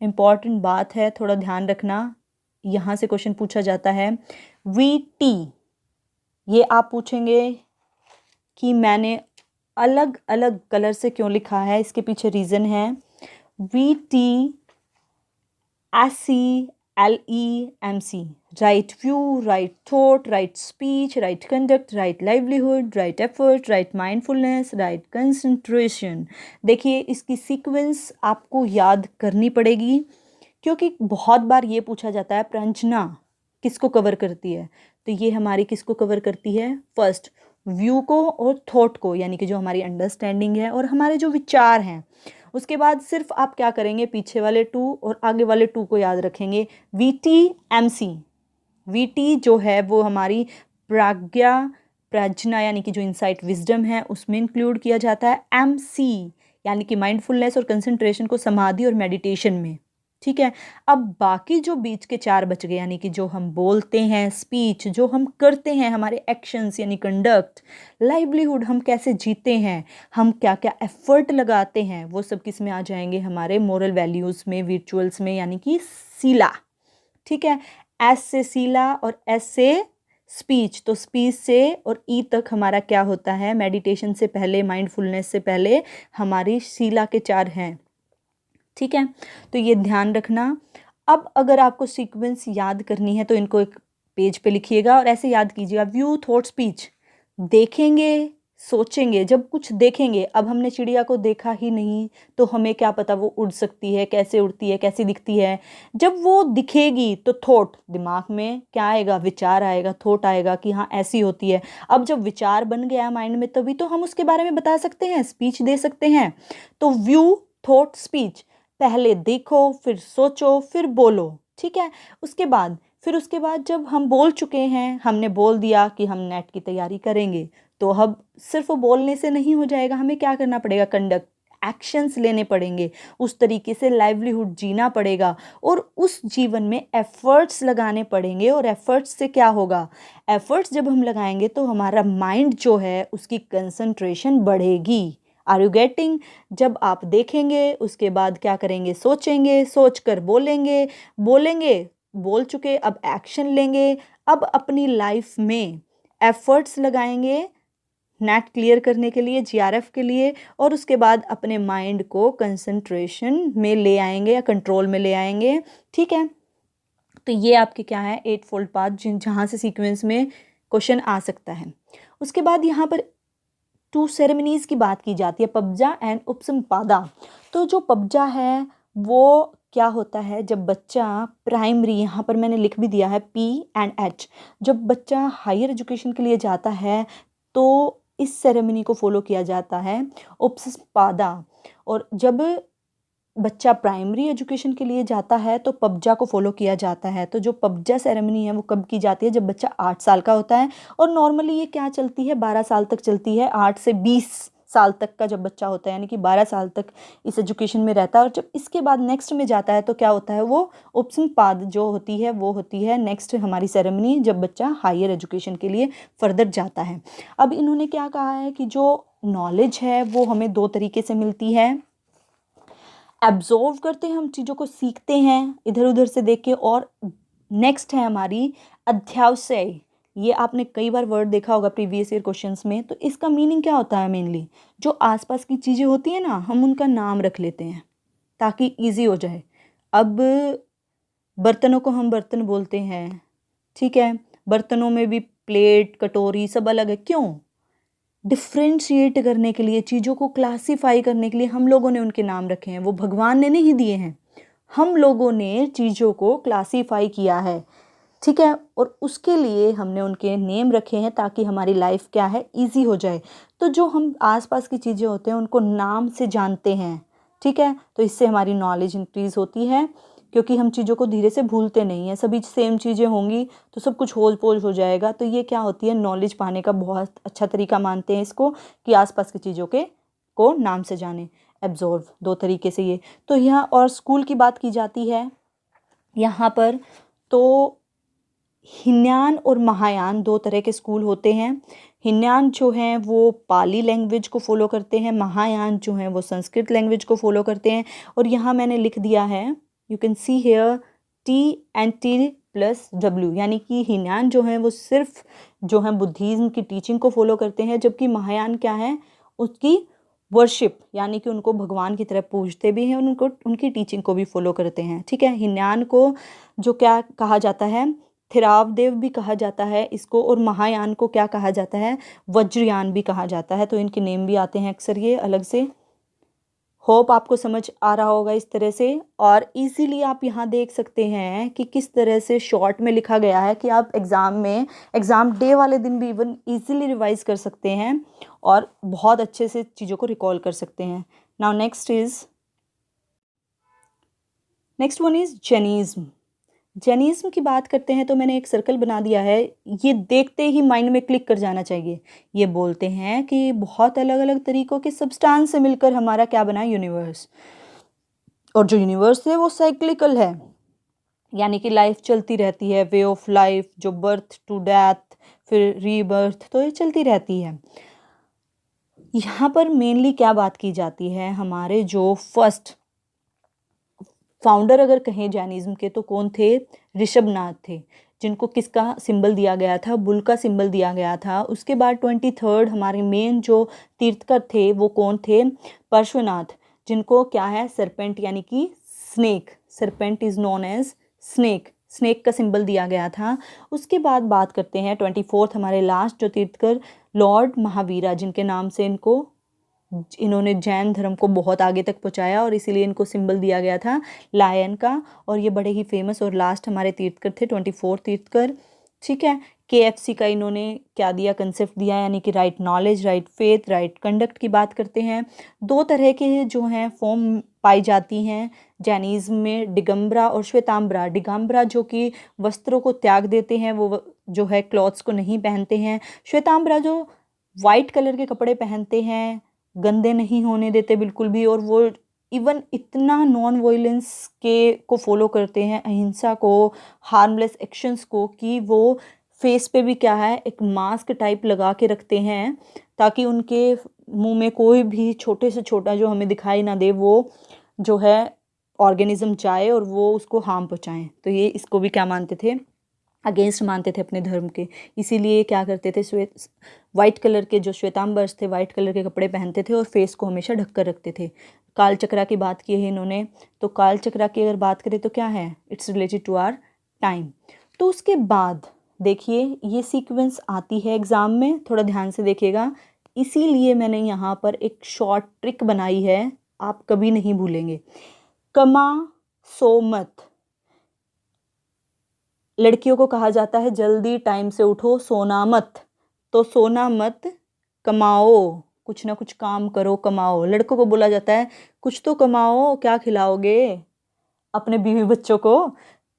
इम्पॉर्टेंट बात है, थोड़ा ध्यान रखना। यहाँ से क्वेश्चन पूछा जाता है VT। ये आप पूछेंगे कि मैंने अलग अलग कलर से क्यों लिखा है, इसके पीछे रीज़न है। VT SCLEMC, right view, right thought, right speech, right conduct, right livelihood, right effort, right mindfulness, right concentration। देखिए, इसकी सीक्वेंस आपको याद करनी पड़ेगी, क्योंकि बहुत बार ये पूछा जाता है प्रंजना किसको कवर करती है। तो ये हमारी किसको कवर करती है? फर्स्ट व्यू को और थॉट को, यानी कि जो हमारी अंडरस्टैंडिंग है और हमारे जो विचार हैं। उसके बाद सिर्फ आप क्या करेंगे, पीछे वाले 2 और आगे वाले 2 को याद रखेंगे। VTMC, VT जो है वो हमारी प्राज्ञा, प्रज्ञा यानी कि जो इंसाइट विजडम है उसमें इंक्लूड किया जाता है। MC यानी कि माइंडफुलनेस और कंसंट्रेशन को समाधि और मेडिटेशन में। ठीक है। अब बाकी जो बीच के 4 बच गए, यानी कि जो हम बोलते हैं, स्पीच जो हम करते हैं, हमारे एक्शंस यानी कंडक्ट, लाइवलीहुड हम कैसे जीते हैं, हम क्या क्या एफर्ट लगाते हैं, वो सब किस में आ जाएंगे? हमारे मोरल वैल्यूज़ में, विर्चुअल्स में, यानी कि सीला। ठीक है। एस से सीला और एस से स्पीच। तो स्पीच से और ई तक हमारा क्या होता है? मेडिटेशन से पहले, माइंडफुलनेस से पहले हमारी सीला के 4 हैं। ठीक है। तो ये ध्यान रखना। अब अगर आपको सीक्वेंस याद करनी है तो इनको एक पेज पे लिखिएगा और ऐसे याद कीजिएगा। View, thought, speech. देखेंगे, सोचेंगे। जब कुछ देखेंगे, अब हमने चिड़िया को देखा ही नहीं तो हमें क्या पता वो उड़ सकती है, कैसे उड़ती है, कैसी दिखती है। जब वो दिखेगी तो थॉट, दिमाग में क्या आएगा? विचार आएगा, थॉट आएगा कि हाँ ऐसी होती है। अब जब विचार बन गया माइंड में, तभी तो हम उसके बारे में बता सकते हैं, स्पीच दे सकते हैं। तो व्यू, थॉट, स्पीच। पहले देखो, फिर सोचो, फिर बोलो। ठीक है। उसके बाद जब हम बोल चुके हैं, हमने बोल दिया कि हम नेट की तैयारी करेंगे, तो अब सिर्फ बोलने से नहीं हो जाएगा, हमें क्या करना पड़ेगा? कंडक्ट, एक्शंस लेने पड़ेंगे, उस तरीके से लाइवलीहुड जीना पड़ेगा और उस जीवन में एफर्ट्स लगाने पड़ेंगे। और एफर्ट्स से क्या होगा? एफर्ट्स जब हम लगाएंगे तो हमारा माइंड जो है उसकी कंसंट्रेशन बढ़ेगी। Are you getting? जब आप देखेंगे, उसके बाद क्या करेंगे? सोचेंगे, सोचकर बोलेंगे, बोलेंगे, बोल चुके, अब एक्शन लेंगे। अब अपनी लाइफ में एफर्ट्स लगाएंगे नेट क्लियर करने के लिए, GRF के लिए, और उसके बाद अपने माइंड को कंसंट्रेशन में ले आएंगे या कंट्रोल में ले आएंगे। ठीक है। तो ये आपके क्या है? 8 फोल्ड पाथ, जहाँ से सीक्वेंस में क्वेश्चन आ सकता है। उसके बाद यहाँ पर 2 सेरेमनीज़ की बात की जाती है, पब्जा एंड उपसंपादा। तो जो पब्जा है वो क्या होता है? जब बच्चा प्राइमरी, यहाँ पर मैंने लिख भी दिया है P&H, जब बच्चा हायर एजुकेशन के लिए जाता है तो इस सेरेमनी को फॉलो किया जाता है, उपसंपादा। और जब बच्चा प्राइमरी एजुकेशन के लिए जाता है तो पब्जा को फॉलो किया जाता है। तो जो पब्जा सेरेमनी है वो कब की जाती है? जब बच्चा 8 साल का होता है। और नॉर्मली ये क्या चलती है? 12 साल तक चलती है। 8 से 20 साल तक का जब बच्चा होता है, यानी कि 12 साल तक इस एजुकेशन में रहता है। और जब इसके बाद नेक्स्ट में जाता है तो क्या होता है? वो उपसंपाद जो होती है वो होती है नेक्स्ट हमारी सेरेमनी, जब बच्चा हायर एजुकेशन के लिए फर्दर जाता है। अब इन्होंने क्या कहा है कि जो नॉलेज है वो हमें 2 तरीके से मिलती है। एब्जॉर्व करते हैं, हम चीज़ों को सीखते हैं इधर उधर से देख के। और नेक्स्ट है हमारी अध्यावसाय। ये आपने कई बार वर्ड देखा होगा प्रीवियस ईयर क्वेश्चंस में। तो इसका मीनिंग क्या होता है? मेनली जो आसपास की चीज़ें होती हैं ना, हम उनका नाम रख लेते हैं ताकि इजी हो जाए। अब बर्तनों को हम बर्तन बोलते हैं, ठीक है। बर्तनों में भी प्लेट, कटोरी सब अलग है। क्यों? डिफ्रेंशिएट करने के लिए, चीज़ों को क्लासीफाई करने के लिए हम लोगों ने उनके नाम रखे हैं। वो भगवान ने नहीं दिए हैं, हम लोगों ने चीज़ों को क्लासीफाई किया है। ठीक है। और उसके लिए हमने उनके नेम रखे हैं ताकि हमारी लाइफ क्या है? इजी हो जाए। तो जो हम आसपास की चीज़ें होते हैं उनको नाम से जानते हैं। ठीक है। तो इससे हमारी नॉलेज इंक्रीज होती है। क्योंकि हम चीज़ों को धीरे से भूलते नहीं हैं, सभी सेम चीज़ें होंगी तो सब कुछ होज पोज हो जाएगा। तो ये क्या होती है, नॉलेज पाने का बहुत अच्छा तरीका मानते हैं इसको, कि आसपास की चीज़ों के को नाम से जाने, एब्जॉर्व, दो तरीके से ये। तो यहाँ और स्कूल की बात की जाती है यहाँ पर, तो हिन्यान और महायान दो तरह के स्कूल होते हैं। हिन्यान जो हैं वो पाली लैंग्वेज को फॉलो करते हैं, महायान जो हैं वो संस्कृत लैंग्वेज को फॉलो करते हैं। और यहाँ मैंने लिख दिया है, you can see hair T+W, यानी कि हिन्यान जो हैं वो सिर्फ जो है बुद्धिज्म की टीचिंग को फॉलो करते हैं, जबकि महायान क्या है, उसकी वर्शिप, यानी कि उनको भगवान की तरह पूजते भी हैं, उनको उनकी टीचिंग को भी फॉलो करते हैं। ठीक है, हिन्यान को जो क्या कहा जाता है, थिरावदेव भी कहा जाता है इसको, और महायान को क्या कहा जाता है, वज्रयान भी कहा जाता है। तो इनके नेम भी आते हैं अक्सर ये अलग से। होप आपको समझ आ रहा होगा इस तरह से। और इजीली आप यहाँ देख सकते हैं कि किस तरह से शॉर्ट में लिखा गया है, कि आप एग्ज़ाम में, एग्ज़ाम डे वाले दिन भी इवन इजीली रिवाइज कर सकते हैं और बहुत अच्छे से चीज़ों को रिकॉल कर सकते हैं। Now next one is Jainism. Jainism की बात करते हैं तो मैंने एक सर्कल बना दिया है, ये देखते ही माइंड में क्लिक कर जाना चाहिए। ये बोलते हैं कि बहुत अलग अलग तरीक़ों के सब्सटेंस से मिलकर हमारा क्या बना, यूनिवर्स। और जो यूनिवर्स है वो साइक्लिकल है, यानी कि लाइफ चलती रहती है, वे ऑफ लाइफ, जो बर्थ टू डेथ फिर रीबर्थ, तो ये चलती रहती है। यहाँ पर मेनली क्या बात की जाती है, हमारे जो फर्स्ट फाउंडर अगर कहें जैनिज्म के तो कौन थे, ऋषभनाथ थे, जिनको किसका सिंबल दिया गया था, बुल का सिंबल दिया गया था। उसके बाद 23rd हमारे मेन जो तीर्थकर थे वो कौन थे, पार्श्वनाथ, जिनको क्या है, सरपेंट, यानी कि snake, serpent is known as snake, snake का सिंबल दिया गया था। उसके बाद बात करते हैं 24th हमारे लास्ट जो तीर्थकर, लॉर्ड महावीरा, जिनके नाम से इन्होंने जैन धर्म को बहुत आगे तक पहुंचाया और इसीलिए इनको सिंबल दिया गया था लायन का। और ये बड़े ही फेमस और लास्ट हमारे तीर्थकर थे, 24 तीर्थकर। ठीक है, KFC का इन्होंने क्या दिया, कंसेप्ट दिया, यानी कि right knowledge, right faith, right conduct की बात करते हैं। दो तरह के जो हैं फॉर्म पाई जाती हैं जैनिज्म में, दिगंबरा और श्वेतांबरा। दिगंबरा जो कि वस्त्रों को त्याग देते हैं, वो जो है क्लॉथ्स को नहीं पहनते हैं। श्वेतांबरा जो वाइट कलर के कपड़े पहनते हैं, गंदे नहीं होने देते बिल्कुल भी, और वो इवन इतना नॉन वायलेंस के को फॉलो करते हैं, अहिंसा को, हार्मलेस एक्शंस को, कि वो फेस पे भी क्या है, एक मास्क टाइप लगा के रखते हैं, ताकि उनके मुंह में कोई भी छोटे से छोटा जो हमें दिखाई ना दे, वो जो है ऑर्गेनिज्म जाए और वो उसको हार्म पहुंचाएं। तो ये इसको भी क्या मानते थे, अगेंस्ट मानते थे अपने धर्म के। इसीलिए क्या करते थे, वाइट कलर के जो श्वेतांबर्स थे वाइट कलर के कपड़े पहनते थे और फेस को हमेशा ढक कर रखते थे। काल चक्रा की बात की है इन्होंने, तो काल चक्रा की अगर बात करें तो क्या है, it's related to our time. तो उसके बाद देखिए ये सीक्वेंस आती है एग्ज़ाम में, थोड़ा ध्यान से देखिएगा, इसीलिए मैंने यहाँ पर एक शॉर्ट ट्रिक बनाई है, आप कभी नहीं भूलेंगे। कमा सो मत, लड़कियों को कहा जाता है जल्दी टाइम से उठो, सोना मत। तो सोना मत, कमाओ, कुछ ना कुछ काम करो, कमाओ। लड़कों को बोला जाता है कुछ तो कमाओ, क्या खिलाओगे अपने बीवी बच्चों को,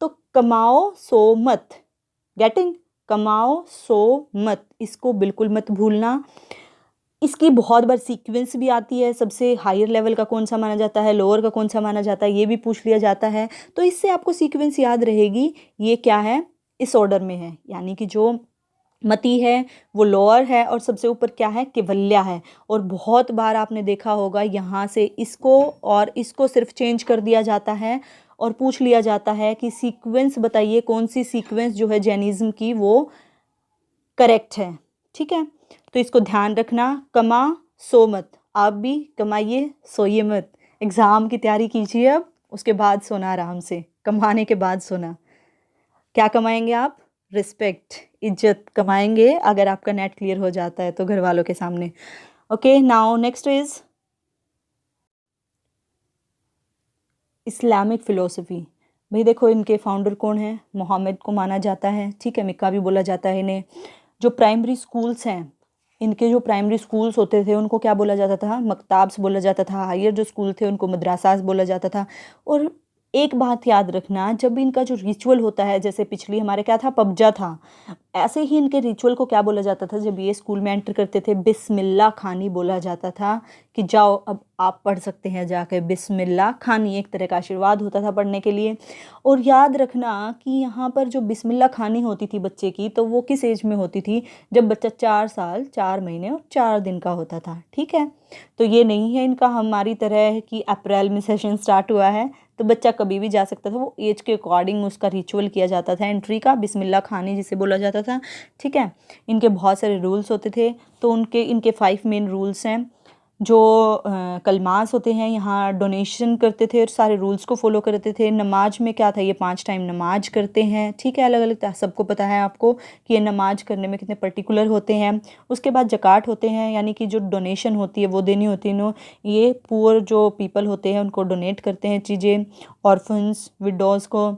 तो कमाओ सो मत, गेटिंग, कमाओ सो मत, इसको बिल्कुल मत भूलना। इसकी बहुत बार सीक्वेंस भी आती है, सबसे हायर लेवल का कौन सा माना जाता है, लोअर का कौन सा माना जाता है, ये भी पूछ लिया जाता है। तो इससे आपको सीक्वेंस याद रहेगी, ये क्या है, इस ऑर्डर में है, यानी कि जो मति है वो लोअर है और सबसे ऊपर क्या है, केवल्या है। और बहुत बार आपने देखा होगा यहाँ से इसको और इसको सिर्फ चेंज कर दिया जाता है और पूछ लिया जाता है कि सीक्वेंस बताइए, कौन सी सीक्वेंस जो है जैनिज्म की वो करेक्ट है। ठीक है, तो इसको ध्यान रखना, कमा सो मत, आप भी कमाइए सोइए मत। एग्ज़ाम की तैयारी कीजिए, अब उसके बाद सोना आराम से, कमाने के बाद सोना। क्या कमाएंगे आप, रिस्पेक्ट, इज्जत कमाएंगे अगर आपका नेट क्लियर हो जाता है तो घर वालों के सामने। Okay, now next is Islamic philosophy. भाई देखो इनके फाउंडर कौन है, मोहम्मद को माना जाता है। ठीक है, मिक्का भी बोला जाता है इन्हें। जो प्राइमरी स्कूल्स हैं, इनके जो प्राइमरी स्कूल्स होते थे उनको क्या बोला जाता था, मकताब्स बोला जाता था। हायर जो स्कूल थे उनको मदरसास बोला जाता था। और एक बात याद रखना, जब इनका जो रिचुअल होता है, जैसे पिछली हमारे क्या था, पबजा था, ऐसे ही इनके रिचुअल को क्या बोला जाता था जब ये स्कूल में एंटर करते थे, बिस्मिल्लाह खानी बोला जाता था कि जाओ अब आप पढ़ सकते हैं जाकर बिस्मिल्लाह खानी, एक तरह का आशीर्वाद होता था पढ़ने के लिए। और याद रखना कि यहाँ पर जो बिस्मिल्लाह खानी होती थी बच्चे की, तो वो किस एज में होती थी, जब बच्चा 4 साल 4 महीने और 4 दिन का होता था, ठीक है। तो ये नहीं है इनका हमारी तरह कि अप्रैल में सेशन स्टार्ट हुआ है तो बच्चा कभी भी जा सकता था, वो एज के अकॉर्डिंग उसका रिचुअल किया जाता था एंट्री का, बिस्मिल्लाह खानी जिसे बोला जाता था, ठीक है। इनके बहुत सारे रूल्स होते थे, तो इनके 5 मेन रूल्स हैं। जो कलमास होते हैं, यहाँ डोनेशन करते थे और सारे रूल्स को फॉलो करते थे। नमाज में क्या था, ये 5 टाइम नमाज करते हैं, ठीक है, अलग अलग सबको पता है आपको कि ये नमाज करने में कितने पर्टिकुलर होते हैं। उसके बाद ज़कात होते हैं, यानी कि जो डोनेशन होती है वो देनी होती है इन्हों, ये पुअर जो पीपल होते हैं उनको डोनेट करते हैं चीज़ें, ऑर्फन्स विडोज़ को।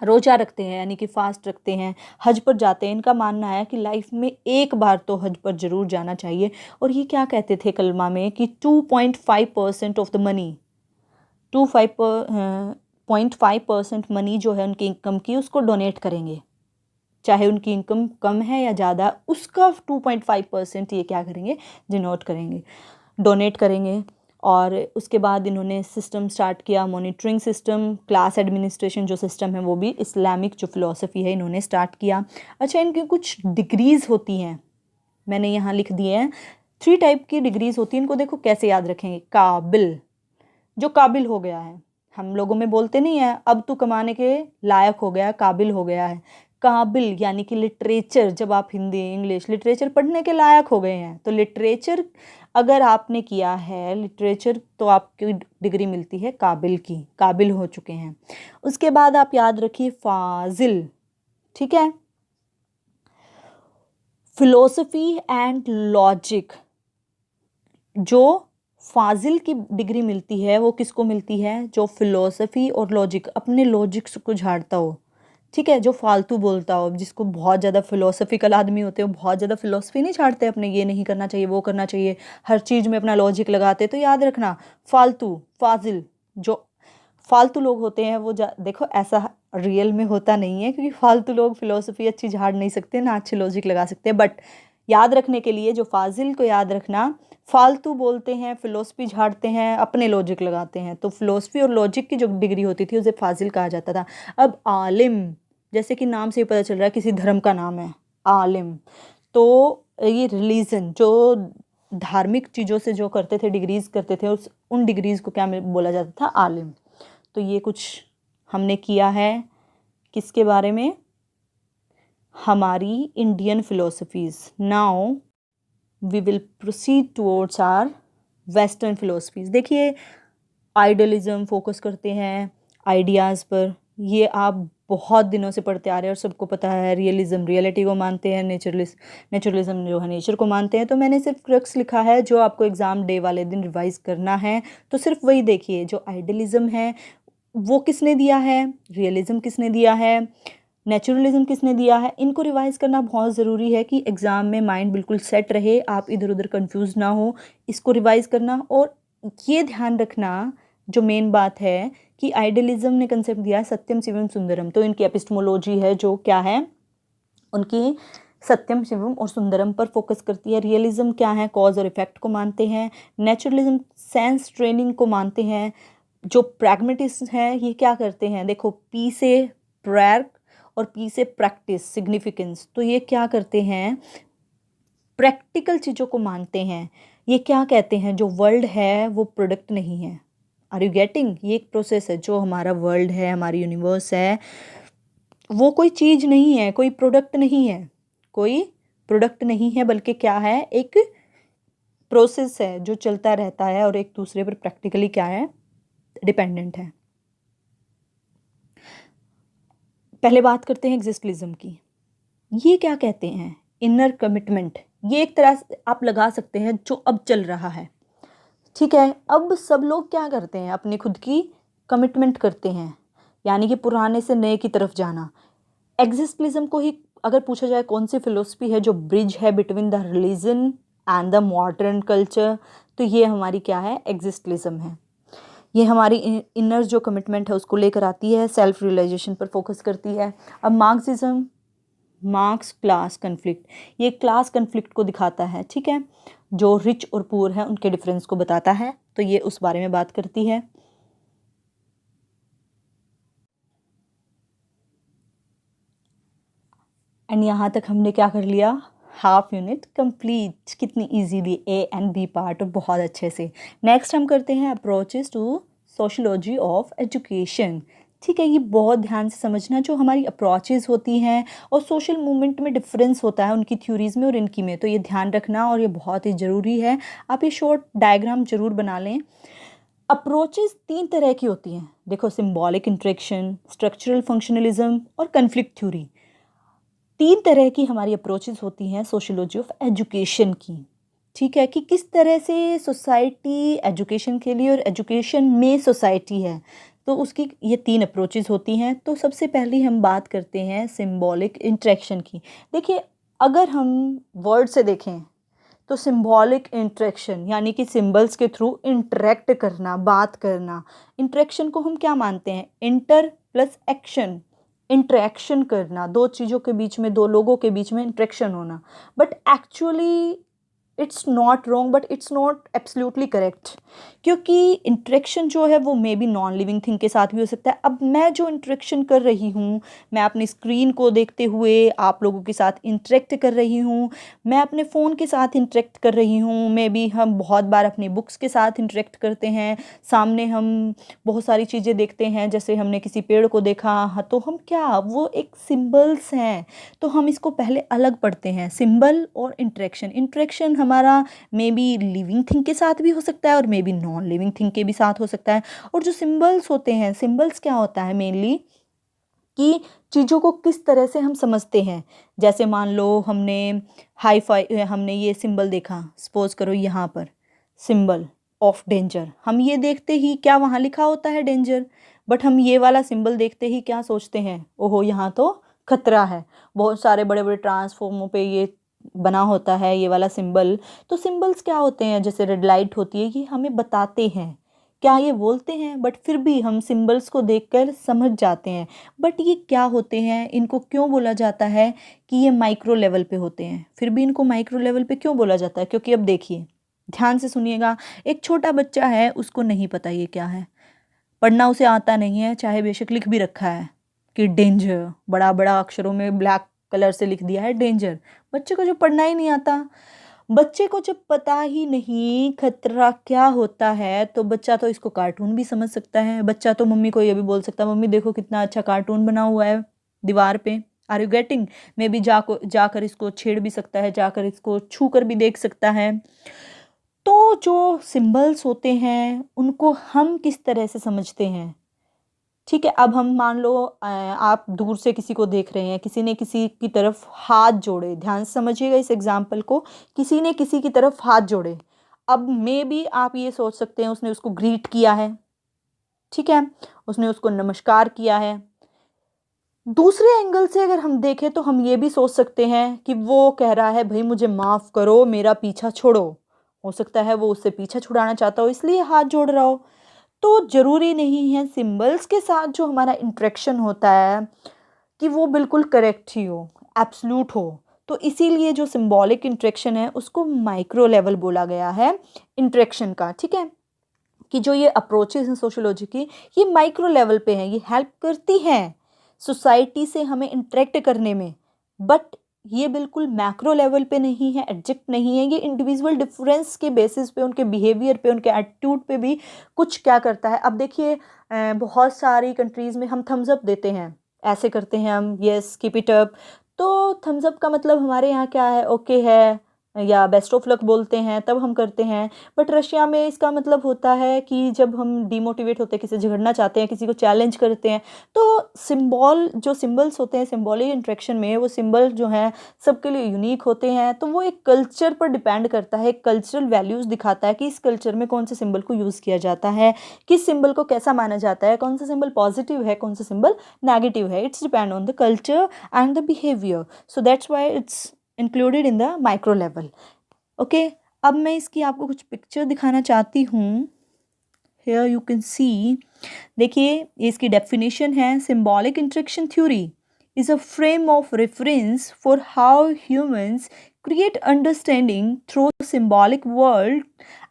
रोज़ा रखते हैं यानी कि फास्ट रखते हैं, हज पर जाते हैं, इनका मानना है कि लाइफ में एक बार तो हज पर ज़रूर जाना चाहिए। और ये क्या कहते थे कलमा में कि 2.5% ऑफ द मनी, 2.5% मनी जो है उनकी इनकम की, उसको डोनेट करेंगे, चाहे उनकी इनकम कम है या ज़्यादा, उसका 2.5% ये क्या करेंगे, डिनोट करेंगे, डोनेट करेंगे। और उसके बाद इन्होंने सिस्टम स्टार्ट किया, मॉनिटरिंग सिस्टम, क्लास एडमिनिस्ट्रेशन जो सिस्टम है वो भी इस्लामिक जो फ़िलॉसफी है इन्होंने स्टार्ट किया। अच्छा, इनकी कुछ डिग्रीज़ होती हैं, मैंने यहाँ लिख दिए हैं, 3 टाइप की डिग्रीज़ होती हैं। इनको देखो कैसे याद रखेंगे, काबिल, जो काबिल हो गया है, हम लोगों में बोलते नहीं है अब तू कमाने के लायक हो गया, काबिल हो गया है। काबिल यानी कि लिटरेचर, जब आप हिंदी इंग्लिश लिटरेचर पढ़ने के लायक हो गए हैं, तो लिटरेचर अगर आपने किया है लिटरेचर, तो आपकी डिग्री मिलती है काबिल की, काबिल हो चुके हैं। उसके बाद आप याद रखिए फाजिल, ठीक है। फिलोसफी एंड लॉजिक, जो फाजिल की डिग्री मिलती है वो किसको मिलती है, जो फिलोसफी और लॉजिक, अपने लॉजिक्स को झाड़ता हो, ठीक है, जो फालतू बोलता हो, जिसको बहुत ज़्यादा फिलोसफिकल आदमी होते हो, बहुत ज़्यादा फिलोसफी नहीं झाड़ते अपने, ये नहीं करना चाहिए वो करना चाहिए, हर चीज़ में अपना लॉजिक लगाते, तो याद रखना फालतू, फाजिल, जो फालतू लोग होते हैं वो देखो ऐसा रियल में होता नहीं है, क्योंकि फालतू लोग फिलोसफी अच्छी झाड़ नहीं सकते ना अच्छे लॉजिक लगा सकते, बट याद रखने के लिए जो फाजिल को याद रखना, फालतू बोलते हैं, फिलोसफी झाड़ते हैं, अपने लॉजिक लगाते हैं, तो फिलोसफी और लॉजिक की जो डिग्री होती थी उसे फाजिल कहा जाता था। अब आलिम, जैसे कि नाम से ही पता चल रहा है किसी धर्म का नाम है आलिम, तो ये रिलीजन जो धार्मिक चीज़ों से जो करते थे, डिग्रीज करते थे, उन डिग्रीज़ को क्या बोला जाता था, आलिम। तो ये कुछ हमने किया है किसके बारे में, हमारी Indian philosophies. Now we will proceed towards our western philosophies. देखिए, आइडियलिज्म फोकस करते हैं आइडियाज़ पर, ये आप बहुत दिनों से पढ़ते आ रहे हैं और सबको पता है। रियलिज्म रियलिटी को मानते हैं, नेचुरलिज्म जो है नेचर को मानते हैं। तो मैंने सिर्फ क्रक्स लिखा है जो आपको एग्ज़ाम डे वाले दिन रिवाइज़ करना है, तो सिर्फ वही देखिए। जो आइडियलिज्म है वो किसने दिया है, रियलिज्म किसने दिया है, नेचुरलिज्म किसने दिया है, इनको रिवाइज़ करना बहुत ज़रूरी है कि एग्ज़ाम में माइंड बिल्कुल सेट रहे, आप इधर उधर कंफ्यूज ना हो, इसको रिवाइज़ करना। और ये ध्यान रखना जो मेन बात है कि आइडियलिज्म ने कंसेप्ट दिया है सत्यम शिवम सुंदरम, तो इनकी एपिस्टेमोलॉजी है जो क्या है, उनकी सत्यम शिवम और सुंदरम पर फोकस करती है। रियलिज्म क्या है, कॉज और इफेक्ट को मानते हैं। नेचुरलिज्म सेंस ट्रेनिंग को मानते हैं। जो प्रैग्मेटिस्ट हैं ये क्या करते हैं, देखो पी से प्रैग और पी से प्रैक्टिस सिग्निफिकेंस, तो ये क्या करते हैं, प्रैक्टिकल चीज़ों को मानते हैं। ये क्या कहते हैं, जो वर्ल्ड है वो प्रोडक्ट नहीं है। आर यू गेटिंग, ये एक प्रोसेस है, जो हमारा वर्ल्ड है, हमारी यूनिवर्स है, वो कोई चीज़ नहीं है, कोई प्रोडक्ट नहीं है, कोई प्रोडक्ट नहीं है, बल्कि क्या है, एक प्रोसेस है जो चलता रहता है और एक दूसरे पर प्रैक्टिकली क्या है, डिपेंडेंट है। पहले बात करते हैं एग्जिस्टलिज्म की। ये क्या कहते हैं, इनर कमिटमेंट, ये एक तरह से आप लगा सकते हैं जो अब चल रहा है, ठीक है। अब सब लोग क्या करते हैं, अपनी खुद की कमिटमेंट करते हैं, यानी कि पुराने से नए की तरफ जाना। एग्जिस्टलिज्म को ही अगर पूछा जाए कौन सी फिलोसफी है जो ब्रिज है between the religion and the modern culture, तो ये हमारी क्या है, एग्जिस्टलिज्म है। ये हमारी इनर जो कमिटमेंट है उसको लेकर आती है, सेल्फ रियलाइजेशन पर फोकस करती है। अब मार्क्सिज्म, मार्क्स क्लास कन्फ्लिक्ट, ये क्लास कन्फ्लिक्ट को दिखाता है, ठीक है, जो रिच और पुअर है उनके डिफरेंस को बताता है, तो ये उस बारे में बात करती है। एंड यहाँ तक हमने क्या कर लिया, हाफ यूनिट कंप्लीट, कितनी easily A and B part और बहुत अच्छे से। नेक्स्ट हम करते हैं approaches to sociology of education, ठीक है। ये बहुत ध्यान से समझना, जो हमारी अप्रोचेस होती हैं और सोशल मूवमेंट में डिफरेंस होता है उनकी थ्योरीज में और इनकी में, तो ये ध्यान रखना और ये बहुत ही ज़रूरी है। आप ये शॉर्ट डायग्राम जरूर बना लें। अप्रोचेस 3 तरह की होती हैं, देखो, सिंबॉलिक इंटरेक्शन, स्ट्रक्चरल फंक्शनलिज्म और कन्फ्लिक्ट थ्योरी। 3 तरह की हमारी अप्रोचेस होती हैं सोशियोलॉजी ऑफ एजुकेशन की, ठीक है, कि किस तरह से सोसाइटी एजुकेशन के लिए और एजुकेशन में सोसाइटी है, तो उसकी ये 3 अप्रोचेस होती हैं। तो सबसे पहले हम बात करते हैं सिंबॉलिक इंटरेक्शन की। देखिए, अगर हम वर्ड से देखें तो सिंबॉलिक इंटरेक्शन यानी कि सिंबल्स के थ्रू इंटरेक्ट करना, बात करना। इंटरेक्शन को हम क्या मानते हैं, इंटर प्लस एक्शन, इंटरेक्शन करना, दो चीज़ों के बीच में, दो लोगों के बीच में इंटरेक्शन होना। But actually it's not wrong, but it's not absolutely correct, क्योंकि इंटरेक्शन जो है वो may be non living thing के साथ भी हो सकता है। अब मैं जो इंटरेक्शन कर रही हूँ, मैं अपनी स्क्रीन को देखते हुए आप लोगों के साथ इंटरेक्ट कर रही हूँ, मैं अपने फ़ोन के साथ इंटरेक्ट कर रही हूँ, मे बी हम बहुत बार अपनी बुक्स के साथ इंटरेक्ट करते हैं, सामने हम बहुत सारी चीज़ें देखते हैं, जैसे हमने किसी पेड़ को देखा, हाँ, तो हम क्या, वो एक सिंबल्स हैं, तो हम इसको पहले अलग पढ़ते हैं, सिंबल और इंटरेक्शन। इंटरेक्शन हमारा मे बी लिविंग थिंग के साथ भी हो सकता है और may be non living thing के भी साथ हो सकता है। और जो सिंबल्स होते हैं, सिंबल्स क्या होता है मेनली, कि चीज़ों को किस तरह से हम समझते हैं। जैसे मान लो हमने हाई फाई, हमने ये सिंबल देखा, सपोज करो यहाँ पर सिंबल ऑफ डेंजर, हम ये देखते ही क्या वहाँ लिखा होता है डेंजर, बट हम ये वाला सिंबल देखते ही क्या सोचते हैं, ओहो यहाँ तो खतरा है। बहुत सारे बड़े बड़े ट्रांसफॉर्मों पे ये बना होता है ये वाला सिंबल। तो सिंबल्स क्या होते हैं, जैसे रेड लाइट होती है, ये हमें बताते हैं, क्या ये बोलते हैं, बट फिर भी हम सिंबल्स को देखकर समझ जाते हैं। बट ये क्या होते हैं, इनको क्यों बोला जाता है कि ये माइक्रो लेवल पे होते हैं, फिर भी इनको माइक्रो लेवल पे क्यों बोला जाता है, क्योंकि अब देखिए, ध्यान से सुनिएगा, एक छोटा बच्चा है, उसको नहीं पता ये क्या है, पढ़ना उसे आता नहीं है, चाहे बेशक लिख भी रखा है कि डेंजर, बड़ा बड़ा अक्षरों में ब्लैक कलर से लिख दिया है डेंजर, बच्चे को जो पढ़ना ही नहीं आता, बच्चे को जब पता ही नहीं खतरा क्या होता है, तो बच्चा तो इसको कार्टून भी समझ सकता है। बच्चा तो मम्मी को ये भी बोल सकता है, मम्मी देखो कितना अच्छा कार्टून बना हुआ है दीवार पे, are you getting, maybe जाकर इसको छेड़ भी सकता है, जाकर इसको छू कर भी देख सकता है। तो जो सिंबल्स होते हैं उनको हम किस तरह से समझते हैं, ठीक है। अब हम मान लो आप दूर से किसी को देख रहे हैं, किसी ने किसी की तरफ हाथ जोड़े, ध्यान से समझिएगा इस एग्जाम्पल को, किसी ने किसी की तरफ हाथ जोड़े, अब मे बी आप ये सोच सकते हैं उसने उसको ग्रीट किया है, ठीक है, उसने उसको नमस्कार किया है। दूसरे एंगल से अगर हम देखें तो हम ये भी सोच सकते हैं कि वो कह रहा है भाई मुझे माफ़ करो, मेरा पीछा छोड़ो, हो सकता है वो उससे पीछा छुड़ाना चाहता हो इसलिए हाथ जोड़ रहा हो। तो ज़रूरी नहीं है सिंबल्स के साथ जो हमारा इंटरेक्शन होता है कि वो बिल्कुल करेक्ट ही हो, एब्सोल्यूट हो। तो इसीलिए जो सिंबॉलिक इंटरेक्शन है उसको माइक्रो लेवल बोला गया है इंटरेक्शन का, ठीक है, कि जो ये अप्रोचेस हैं सोशियोलॉजी की, ये माइक्रो लेवल पे हैं, ये हेल्प करती हैं सोसाइटी से हमें इंटरेक्ट करने में, बट ये बिल्कुल मैक्रो लेवल पे नहीं है, एग्जैक्ट नहीं है, ये इंडिविजुअल डिफरेंस के बेसिस पे, उनके बिहेवियर पे, उनके एटीट्यूड पे भी कुछ क्या करता है। अब देखिए, बहुत सारी कंट्रीज़ में हम थम्स अप देते हैं, ऐसे करते हैं हम, यस कीप इट अप, तो थम्स अप का मतलब हमारे यहाँ क्या है, ओके है, या बेस्ट ऑफ लक बोलते हैं तब हम करते हैं। बट रशिया में इसका मतलब होता है कि जब हम डिमोटिवेट होते हैं, किसी से झगड़ना चाहते हैं, किसी को चैलेंज करते हैं, तो सिंबल जो सिंबल्स होते हैं सिंबॉलिक इंटरेक्शन में, वो सिंबल जो हैं सबके लिए यूनिक होते हैं। तो वो एक कल्चर पर डिपेंड करता है, कल्चरल वैल्यूज़ दिखाता है कि इस कल्चर में कौन से सिंबल को यूज़ किया जाता है, किस सिंबल को कैसा माना जाता है, कौन सा सिंबल पॉजिटिव है, कौन सा सिंबल नेगेटिव है। It's depend on the culture and the behaviour, so that's why it's included in the micro level. Okay, अब मैं इसकी आपको कुछ पिक्चर दिखाना चाहती हूँ। हेयर यू कैन सी, देखिए इसकी डेफिनेशन है, symbolic interaction theory is a frame of reference for how humans create understanding through symbolic world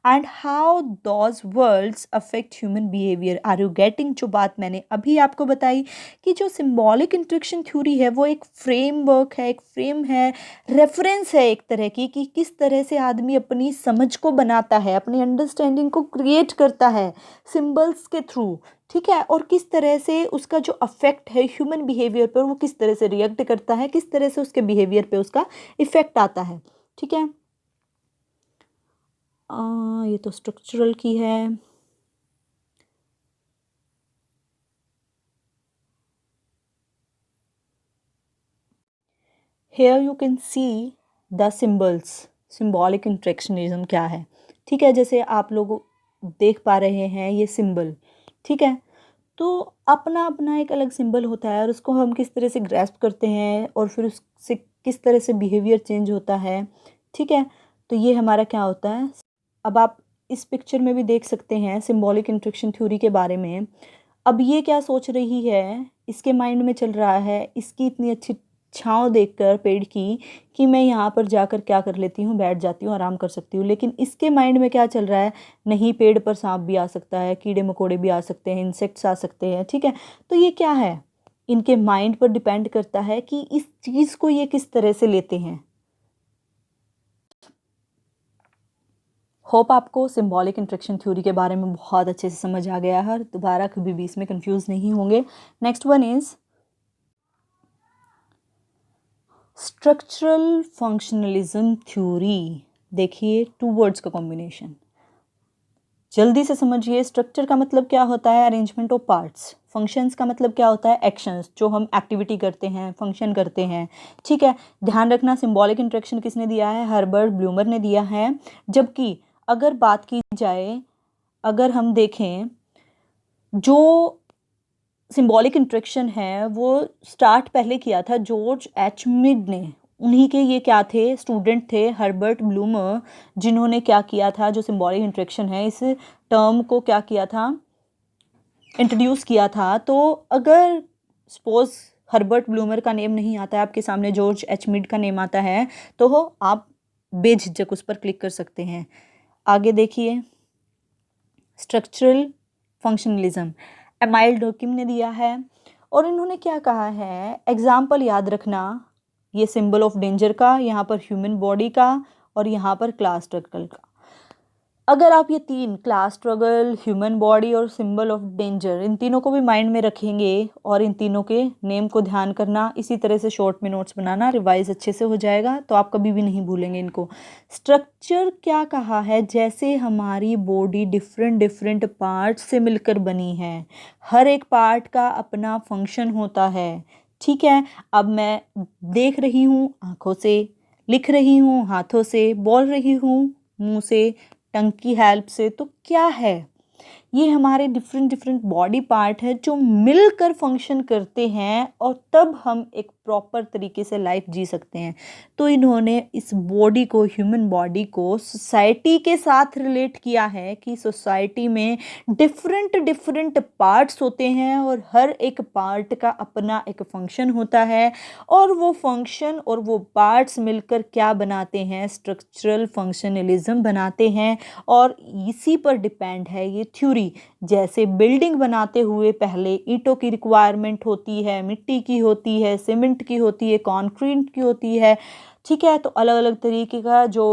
and how those worlds affect human behavior. Are you getting? जो बात मैंने अभी आपको बताई कि जो सिंबॉलिक इंटरेक्शन थ्योरी है वो एक फ्रेमवर्क है, एक फ्रेम है, रेफरेंस है एक तरह की, कि किस तरह से आदमी अपनी समझ को बनाता है, अपनी अंडरस्टैंडिंग को क्रिएट करता है सिंबल्स के थ्रू, ठीक है, और किस तरह से उसका जो अफेक्ट है ह्यूमन बिहेवियर पर, वो किस तरह से रिएक्ट करता है, किस तरह से उसके बिहेवियर पे उसका इफेक्ट आता है, ठीक है। ये तो स्ट्रक्चरल की है। Here you can see the symbols, symbolic interactionism क्या है, ठीक है। जैसे आप लोग देख पा रहे हैं ये सिंबल, ठीक है, तो अपना अपना एक अलग सिंबल होता है और उसको हम किस तरह से ग्रैस्प करते हैं और फिर उससे किस तरह से बिहेवियर चेंज होता है, ठीक है। तो ये हमारा क्या होता है, अब आप इस पिक्चर में भी देख सकते हैं सिंबॉलिक इंटरेक्शन थ्योरी के बारे में। अब ये क्या सोच रही है, इसके माइंड में चल रहा है, इसकी इतनी अच्छी छाँव देखकर पेड़ की, कि मैं यहाँ पर जाकर क्या कर लेती हूँ, बैठ जाती हूँ, आराम कर सकती हूँ। लेकिन इसके माइंड में क्या चल रहा है, नहीं, पेड़ पर सांप भी आ सकता है, कीड़े मकोड़े भी आ सकते हैं, इंसेक्ट्स आ सकते हैं, ठीक है। तो ये क्या है, इनके माइंड पर डिपेंड करता है कि इस चीज़ को ये किस तरह से लेते हैं। होप आपको सिंबॉलिक इंटरेक्शन थ्योरी के बारे में बहुत अच्छे से समझ आ गया है, दोबारा कभी भी इसमें कंफ्यूज नहीं होंगे। Next one is structural functionalism theory. देखिए 2 वर्ड्स का कॉम्बिनेशन, जल्दी से समझिए। स्ट्रक्चर का मतलब क्या होता है, अरेंजमेंट ऑफ पार्ट्स। फंक्शंस का मतलब क्या होता है, एक्शंस, जो हम एक्टिविटी करते हैं, फंक्शन करते हैं, ठीक है। ध्यान रखना, सिंबॉलिक इंटरेक्शन किसने दिया है, हर्बर्ट ब्लूमर ने दिया है। जबकि अगर बात की जाए, अगर हम देखें, जो सिंबॉलिक इंटरेक्शन है वो स्टार्ट पहले किया था जॉर्ज एच मिड ने। उन्हीं के ये क्या थे, स्टूडेंट थे, हर्बर्ट ब्लूमर, जिन्होंने क्या किया था, जो सिंबॉलिक इंटरेक्शन है इस टर्म को क्या किया था, इंट्रोड्यूस किया था। तो अगर सपोज हर्बर्ट ब्लूमर का नेम नहीं आता है आपके सामने, जॉर्ज एच मिड का नेम आता है, तो आप बेझिझक उस पर क्लिक कर सकते हैं। आगे देखिए, स्ट्रक्चरल फंक्शनलिज्म एमाइल डर्किम ने दिया है, और इन्होंने क्या कहा है, एग्जाम्पल याद रखना, ये सिंबल ऑफ डेंजर का, यहाँ पर ह्यूमन बॉडी का, और यहाँ पर क्लास स्ट्रगल का। अगर आप ये 3, क्लास स्ट्रगल, ह्यूमन बॉडी और सिंबल ऑफ डेंजर, इन तीनों को भी माइंड में रखेंगे और इन तीनों के नेम को ध्यान करना, इसी तरह से शॉर्ट में नोट्स बनाना, रिवाइज अच्छे से हो जाएगा, तो आप कभी भी नहीं भूलेंगे इनको। स्ट्रक्चर क्या कहा है, जैसे हमारी बॉडी डिफरेंट डिफरेंट पार्ट्स से मिलकर बनी है, हर एक पार्ट का अपना फंक्शन होता है, ठीक है। अब मैं देख रही हूँ आँखों से, लिख रही हूँ हाथों से, बोल रही हूँ मुंह से, टंग की हेल्प से, तो क्या है, ये हमारे डिफरेंट डिफरेंट बॉडी पार्ट है जो मिलकर फंक्शन करते हैं, और तब हम एक प्रॉपर तरीके से लाइफ जी सकते हैं। तो इन्होंने इस बॉडी को, ह्यूमन बॉडी को सोसाइटी के साथ रिलेट किया है, कि सोसाइटी में डिफरेंट डिफरेंट पार्ट्स होते हैं और हर एक पार्ट का अपना एक फंक्शन होता है, और वो फंक्शन और वो पार्ट्स मिलकर क्या बनाते हैं, स्ट्रक्चरल फंक्शनलिज्म बनाते हैं। और इसी पर डिपेंड है ये थ्योरी। जैसे बिल्डिंग बनाते हुए पहले ईंटों की रिक्वायरमेंट होती है, मिट्टी की होती है, सीमेंट की होती है, कंक्रीट की होती है, ठीक है। तो अलग अलग तरीके का जो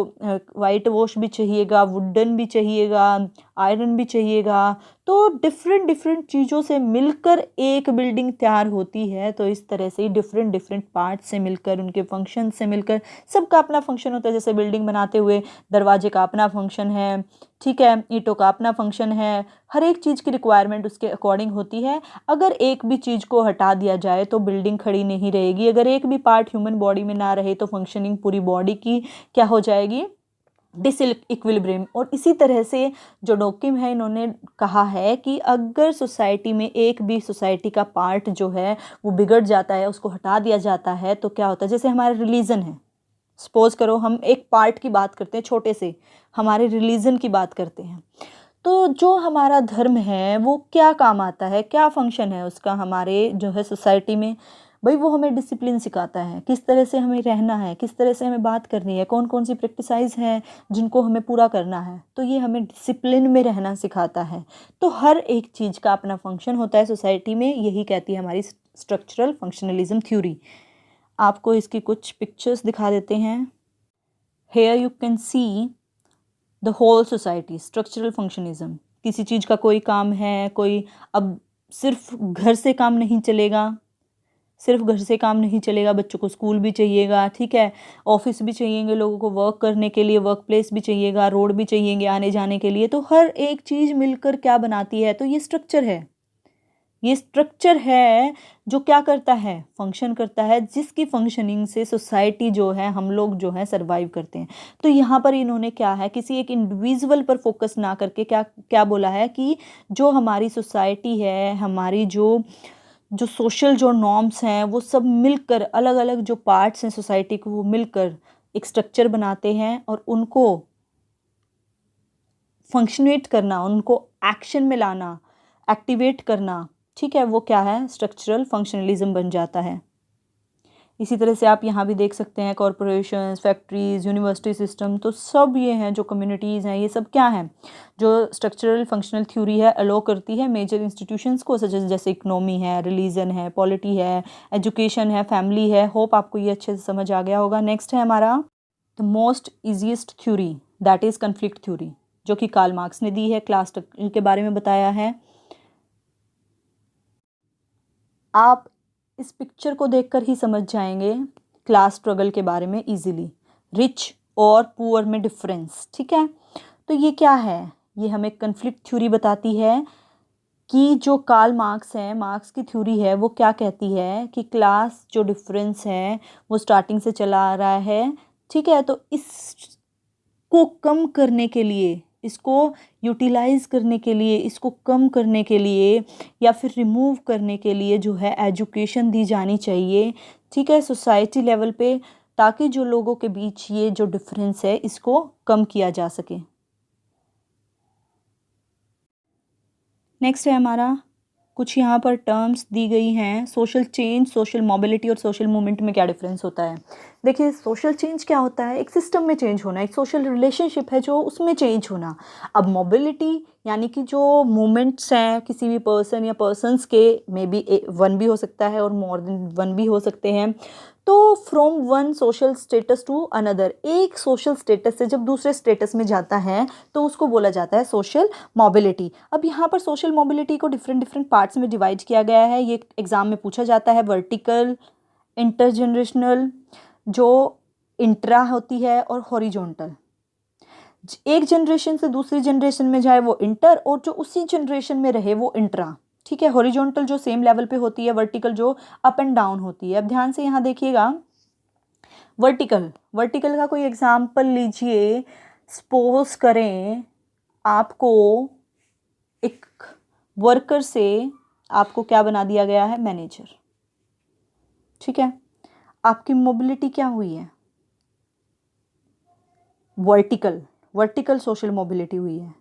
वाइट वॉश भी चाहिएगा, वुडन भी चाहिएगा, आयरन भी चाहिएगा, तो डिफरेंट डिफरेंट चीज़ों से मिलकर एक बिल्डिंग तैयार होती है। तो इस तरह से डिफरेंट डिफरेंट पार्ट से मिलकर, उनके फंक्शन से मिलकर, सबका अपना फंक्शन होता है। जैसे बिल्डिंग बनाते हुए दरवाजे का अपना फंक्शन है, ठीक है, ईंटों का अपना फंक्शन है, हर एक चीज़ की रिक्वायरमेंट उसके अकॉर्डिंग होती है। अगर एक भी चीज़ को हटा दिया जाए तो बिल्डिंग खड़ी नहीं रहेगी, अगर एक भी पार्ट ह्यूमन बॉडी में ना रहे तो फंक्शनिंग पूरी बॉडी की क्या हो जाएगी, डिसइक्विलिब्रियम। और इसी तरह से जो डॉकिम है, इन्होंने कहा है कि अगर सोसाइटी में एक भी सोसाइटी का पार्ट जो है वो बिगड़ जाता है, उसको हटा दिया जाता है, तो क्या होता है, जैसे हमारा रिलीजन है, सपोज करो हम एक पार्ट की बात करते हैं, छोटे से हमारे रिलीजन की बात करते हैं, तो जो हमारा धर्म है वो क्या काम आता है, क्या फंक्शन है उसका हमारे जो है सोसाइटी में? भाई वो हमें डिसिप्लिन सिखाता है, किस तरह से हमें रहना है, किस तरह से हमें बात करनी है, कौन कौन सी प्रैक्टिसाइज हैं जिनको हमें पूरा करना है। तो ये हमें डिसिप्लिन में रहना सिखाता है। तो हर एक चीज़ का अपना फंक्शन होता है सोसाइटी में, यही कहती है हमारी स्ट्रक्चरल फंक्शनलिज्म थ्योरी। आपको इसकी कुछ पिक्चर्स दिखा देते हैं। Here you can see the whole society structural functionalism. किसी चीज़ का कोई काम है, कोई अब सिर्फ घर से काम नहीं चलेगा, सिर्फ घर से काम नहीं चलेगा, बच्चों को स्कूल भी चाहिएगा, ठीक है, ऑफिस भी चाहिएंगे, लोगों को वर्क करने के लिए वर्क प्लेस भी चाहिएगा, रोड भी चाहिएंगे आने जाने के लिए। तो हर एक चीज़ मिलकर क्या बनाती है? तो ये स्ट्रक्चर है। ये स्ट्रक्चर है जो क्या करता है? फंक्शन करता है, जिसकी फंक्शनिंग से सोसाइटी जो है, हम लोग जो है सर्वाइव करते हैं। तो यहाँ पर इन्होंने क्या है, किसी एक इंडिविजुअल पर फोकस ना करके क्या क्या बोला है कि जो हमारी सोसाइटी है, हमारी जो जो सोशल जो नॉर्म्स हैं, वो सब मिलकर, अलग अलग जो पार्ट्स हैं सोसाइटी को, वो मिलकर एक स्ट्रक्चर बनाते हैं और उनको फंक्शनेट करना, उनको एक्शन में लाना, एक्टिवेट करना, ठीक है, वो क्या है? स्ट्रक्चरल फंक्शनलिज्म बन जाता है। इसी तरह से आप यहाँ भी देख सकते हैं कॉरपोरेशंस, फैक्ट्रीज, यूनिवर्सिटी सिस्टम, तो सब ये हैं जो कम्युनिटीज़ हैं, ये सब क्या हैं? जो स्ट्रक्चरल फंक्शनल थ्योरी है अलो करती है मेजर इंस्टीट्यूशंस को, सच जैसे इकोनॉमी है, रिलीजन है, पॉलिटी है, एजुकेशन है, फैमिली है। होप आपको ये अच्छे से समझ आ गया होगा। नेक्स्ट है हमारा the most easiest theory, that is conflict theory, जो कि कार्ल मार्क्स ने दी है, क्लास स्ट्रक्चर के बारे में बताया है। आप इस पिक्चर को देखकर ही समझ जाएंगे क्लास स्ट्रगल के बारे में इजीली, रिच और पुअर में डिफरेंस, ठीक है। तो ये क्या है? ये हमें कन्फ्लिक्ट थ्योरी बताती है कि जो कार्ल मार्क्स है, मार्क्स की थ्योरी है, वो क्या कहती है कि क्लास जो डिफरेंस है वो स्टार्टिंग से चला आ रहा है, ठीक है। तो इसको कम करने के लिए, इसको यूटिलाइज करने के लिए, इसको कम करने के लिए या फिर रिमूव करने के लिए जो है एजुकेशन दी जानी चाहिए, ठीक है, सोसाइटी लेवल पे, ताकि जो लोगों के बीच ये जो डिफरेंस है इसको कम किया जा सके। नेक्स्ट है हमारा, कुछ यहाँ पर टर्म्स दी गई हैं। सोशल चेंज, सोशल मोबिलिटी और सोशल मूवमेंट में क्या डिफरेंस होता है? देखिए, सोशल चेंज क्या होता है? एक सिस्टम में चेंज होना, एक सोशल रिलेशनशिप है जो उसमें चेंज होना। अब मोबिलिटी यानी कि जो मूवमेंट्स हैं किसी भी पर्सन या पर्सन्स के, मे बी वन भी हो सकता है और मोर देन वन भी हो सकते हैं। तो from one social status to another, एक सोशल स्टेटस से जब दूसरे स्टेटस में जाता है तो उसको बोला जाता है सोशल मोबिलिटी। अब यहाँ पर सोशल मोबिलिटी को डिफरेंट डिफरेंट पार्ट्स में डिवाइड किया गया है। ये एग्जाम में पूछा जाता है। वर्टिकल, इंटरजनरेशनल, जो इंट्रा होती है, और हॉरिजॉन्टल। एक जनरेशन से दूसरी जनरेशन में जाए वो इंटर, और जो उसी जनरेशन में रहे वो इंट्रा, ठीक है। हॉरिजॉन्टल जो सेम लेवल पे होती है, वर्टिकल जो अप एंड डाउन होती है। अब ध्यान से यहाँ देखिएगा, वर्टिकल, वर्टिकल का कोई एग्जाम्पल लीजिए। सपोज करें आपको एक वर्कर से आपको क्या बना दिया गया है? मैनेजर, ठीक है। आपकी मोबिलिटी क्या हुई है? वर्टिकल, वर्टिकल सोशल मोबिलिटी हुई है।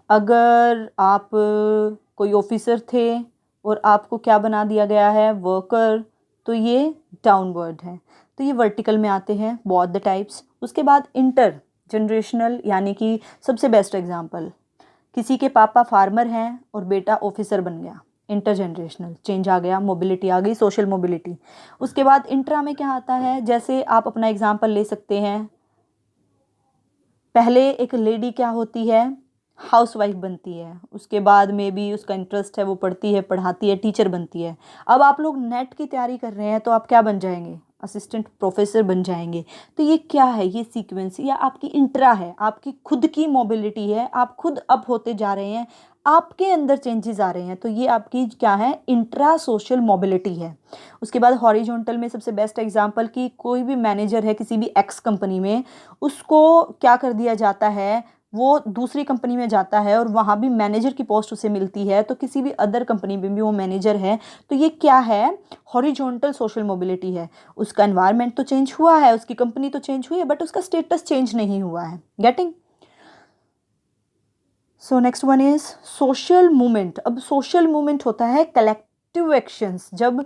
अगर आप कोई ऑफिसर थे और आपको क्या बना दिया गया है? वर्कर, तो ये डाउनवर्ड है। तो ये वर्टिकल में आते हैं बोथ द टाइप्स। उसके बाद इंटर जनरेशनल, यानी कि सबसे बेस्ट एग्जांपल, किसी के पापा फार्मर हैं और बेटा ऑफिसर बन गया, इंटर जनरेशनल चेंज आ गया, मोबिलिटी आ गई, सोशल मोबिलिटी। उसके बाद इंट्रा में क्या आता है? जैसे आप अपना एग्जाम्पल ले सकते हैं, पहले एक लेडी क्या होती है? हाउसवाइफ बनती है, उसके बाद में भी उसका इंटरेस्ट है, वो पढ़ती है, पढ़ाती है, टीचर बनती है। अब आप लोग नेट की तैयारी कर रहे हैं तो आप क्या बन जाएंगे? असिस्टेंट प्रोफेसर बन जाएंगे। तो ये क्या है? ये सीक्वेंस या आपकी इंट्रा है, आपकी खुद की मोबिलिटी है, आप खुद अप होते जा रहे हैं, आपके अंदर चेंजेस आ रहे हैं। तो ये आपकी क्या है? इंट्रा सोशल मोबिलिटी है। उसके बाद हॉरिजॉन्टल में सबसे बेस्ट एग्जांपल कि कोई भी मैनेजर है किसी भी एक्स कंपनी में, उसको क्या कर दिया जाता है? वो दूसरी कंपनी में जाता है और वहाँ भी मैनेजर की पोस्ट उसे मिलती है, तो किसी भी अदर कंपनी में भी वो मैनेजर है। तो ये क्या है? हॉरिजॉन्टल सोशल मोबिलिटी है। उसका एनवायरनमेंट तो चेंज हुआ है, उसकी कंपनी तो चेंज हुई है, बट उसका स्टेटस चेंज नहीं हुआ है। Getting? So next one is social movement. अब सोशल मूवमेंट होता है कलेक्टिव एक्शंस, जब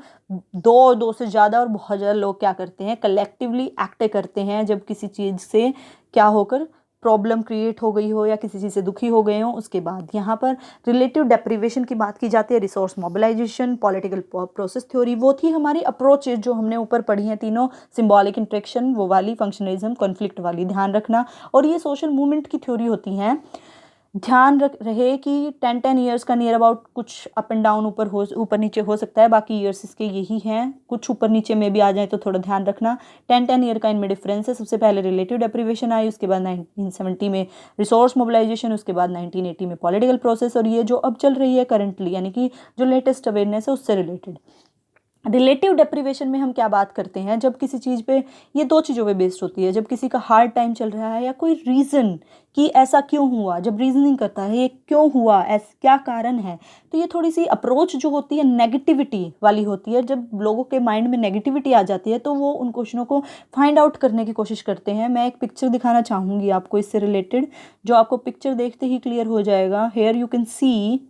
दो से ज़्यादा और बहुत ज़्यादा लोग क्या करते हैं, कलेक्टिवली एक्ट करते हैं, जब किसी चीज़ से क्या होकर प्रॉब्लम क्रिएट हो गई हो या किसी चीज़ से दुखी हो गए हो। उसके बाद यहाँ पर रिलेटिव डेप्रिवेशन की बात की जाती है, resource mobilisation, political process theory, वो थी हमारी अप्रोचेज जो हमने ऊपर पढ़ी हैं तीनों, सिंबॉलिक इंट्रैक्शन वो वाली, फंक्शनलिज्म, कॉन्फ्लिक्ट वाली, ध्यान रखना। और ये सोशल मूवमेंट की थ्योरी होती हैं। ध्यान रहे कि 10 ईयर्स का नियर अबाउट कुछ अप एंड डाउन ऊपर नीचे हो सकता है, बाकी ईयर्स इसके यही हैं, कुछ ऊपर नीचे में भी आ जाए तो थोड़ा ध्यान रखना। 10 ईयर का इनमें डिफरेंस है। सबसे पहले रिलेटिव डेप्रिवेशन आई, उसके बाद 1970 में रिसोर्स मोबिलाइजेशन, उसके बाद 1980 में पॉलिटिकल प्रोसेस, और ये जो अब चल रही है करंटली, यानी कि जो लेटेस्ट अवेयरनेस है उससे रिलेटेड। रिलेटिव डेप्रिवेशन में हम क्या बात करते हैं, जब किसी चीज़ पे, ये दो चीज़ों पे बेस्ड होती है, जब किसी का हार्ड टाइम चल रहा है या कोई रीज़न कि ऐसा क्यों हुआ, जब रीजनिंग करता है ये क्यों हुआ, ऐसा क्या कारण है, तो ये थोड़ी सी अप्रोच जो होती है नेगेटिविटी वाली होती है। जब लोगों के माइंड में नेगेटिविटी आ जाती है तो वो उन क्वेश्चनों को फाइंड आउट करने की कोशिश करते हैं। मैं एक पिक्चर दिखाना चाहूँगी आपको इससे रिलेटेड, जो आपको पिक्चर देखते ही क्लियर हो जाएगा। Here you can see,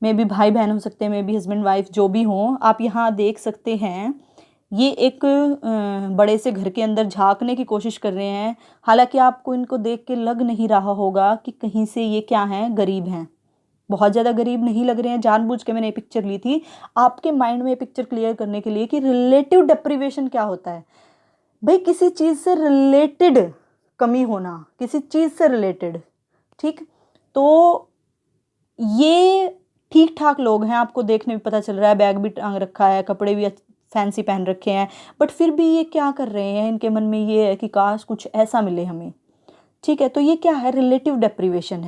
maybe भाई बहन हो सकते हैं, मे बी हस्बैंड वाइफ, जो भी हों, आप यहाँ देख सकते हैं। ये एक बड़े से घर के अंदर झांकने की कोशिश कर रहे हैं। हालांकि आपको इनको देख के लग नहीं रहा होगा कि कहीं से ये क्या हैं, गरीब हैं, बहुत ज़्यादा गरीब नहीं लग रहे हैं। जानबूझ के मैंने ये पिक्चर ली थी आपके माइंड में ये पिक्चर क्लियर करने के लिए कि रिलेटिव डेप्रिवेशन क्या होता है। भाई किसी चीज़ से रिलेटेड कमी होना, किसी चीज़ से रिलेटेड, ठीक, तो ये ठीक ठाक लोग हैं, आपको देखने में पता चल रहा है, बैग भी टांग रखा है, कपड़े भी फैंसी पहन रखे हैं, बट फिर भी ये क्या कर रहे हैं, इनके मन में ये है कि काश कुछ ऐसा मिले हमें। ठीक है, तो ये क्या है, रिलेटिव डेप्रिवेशन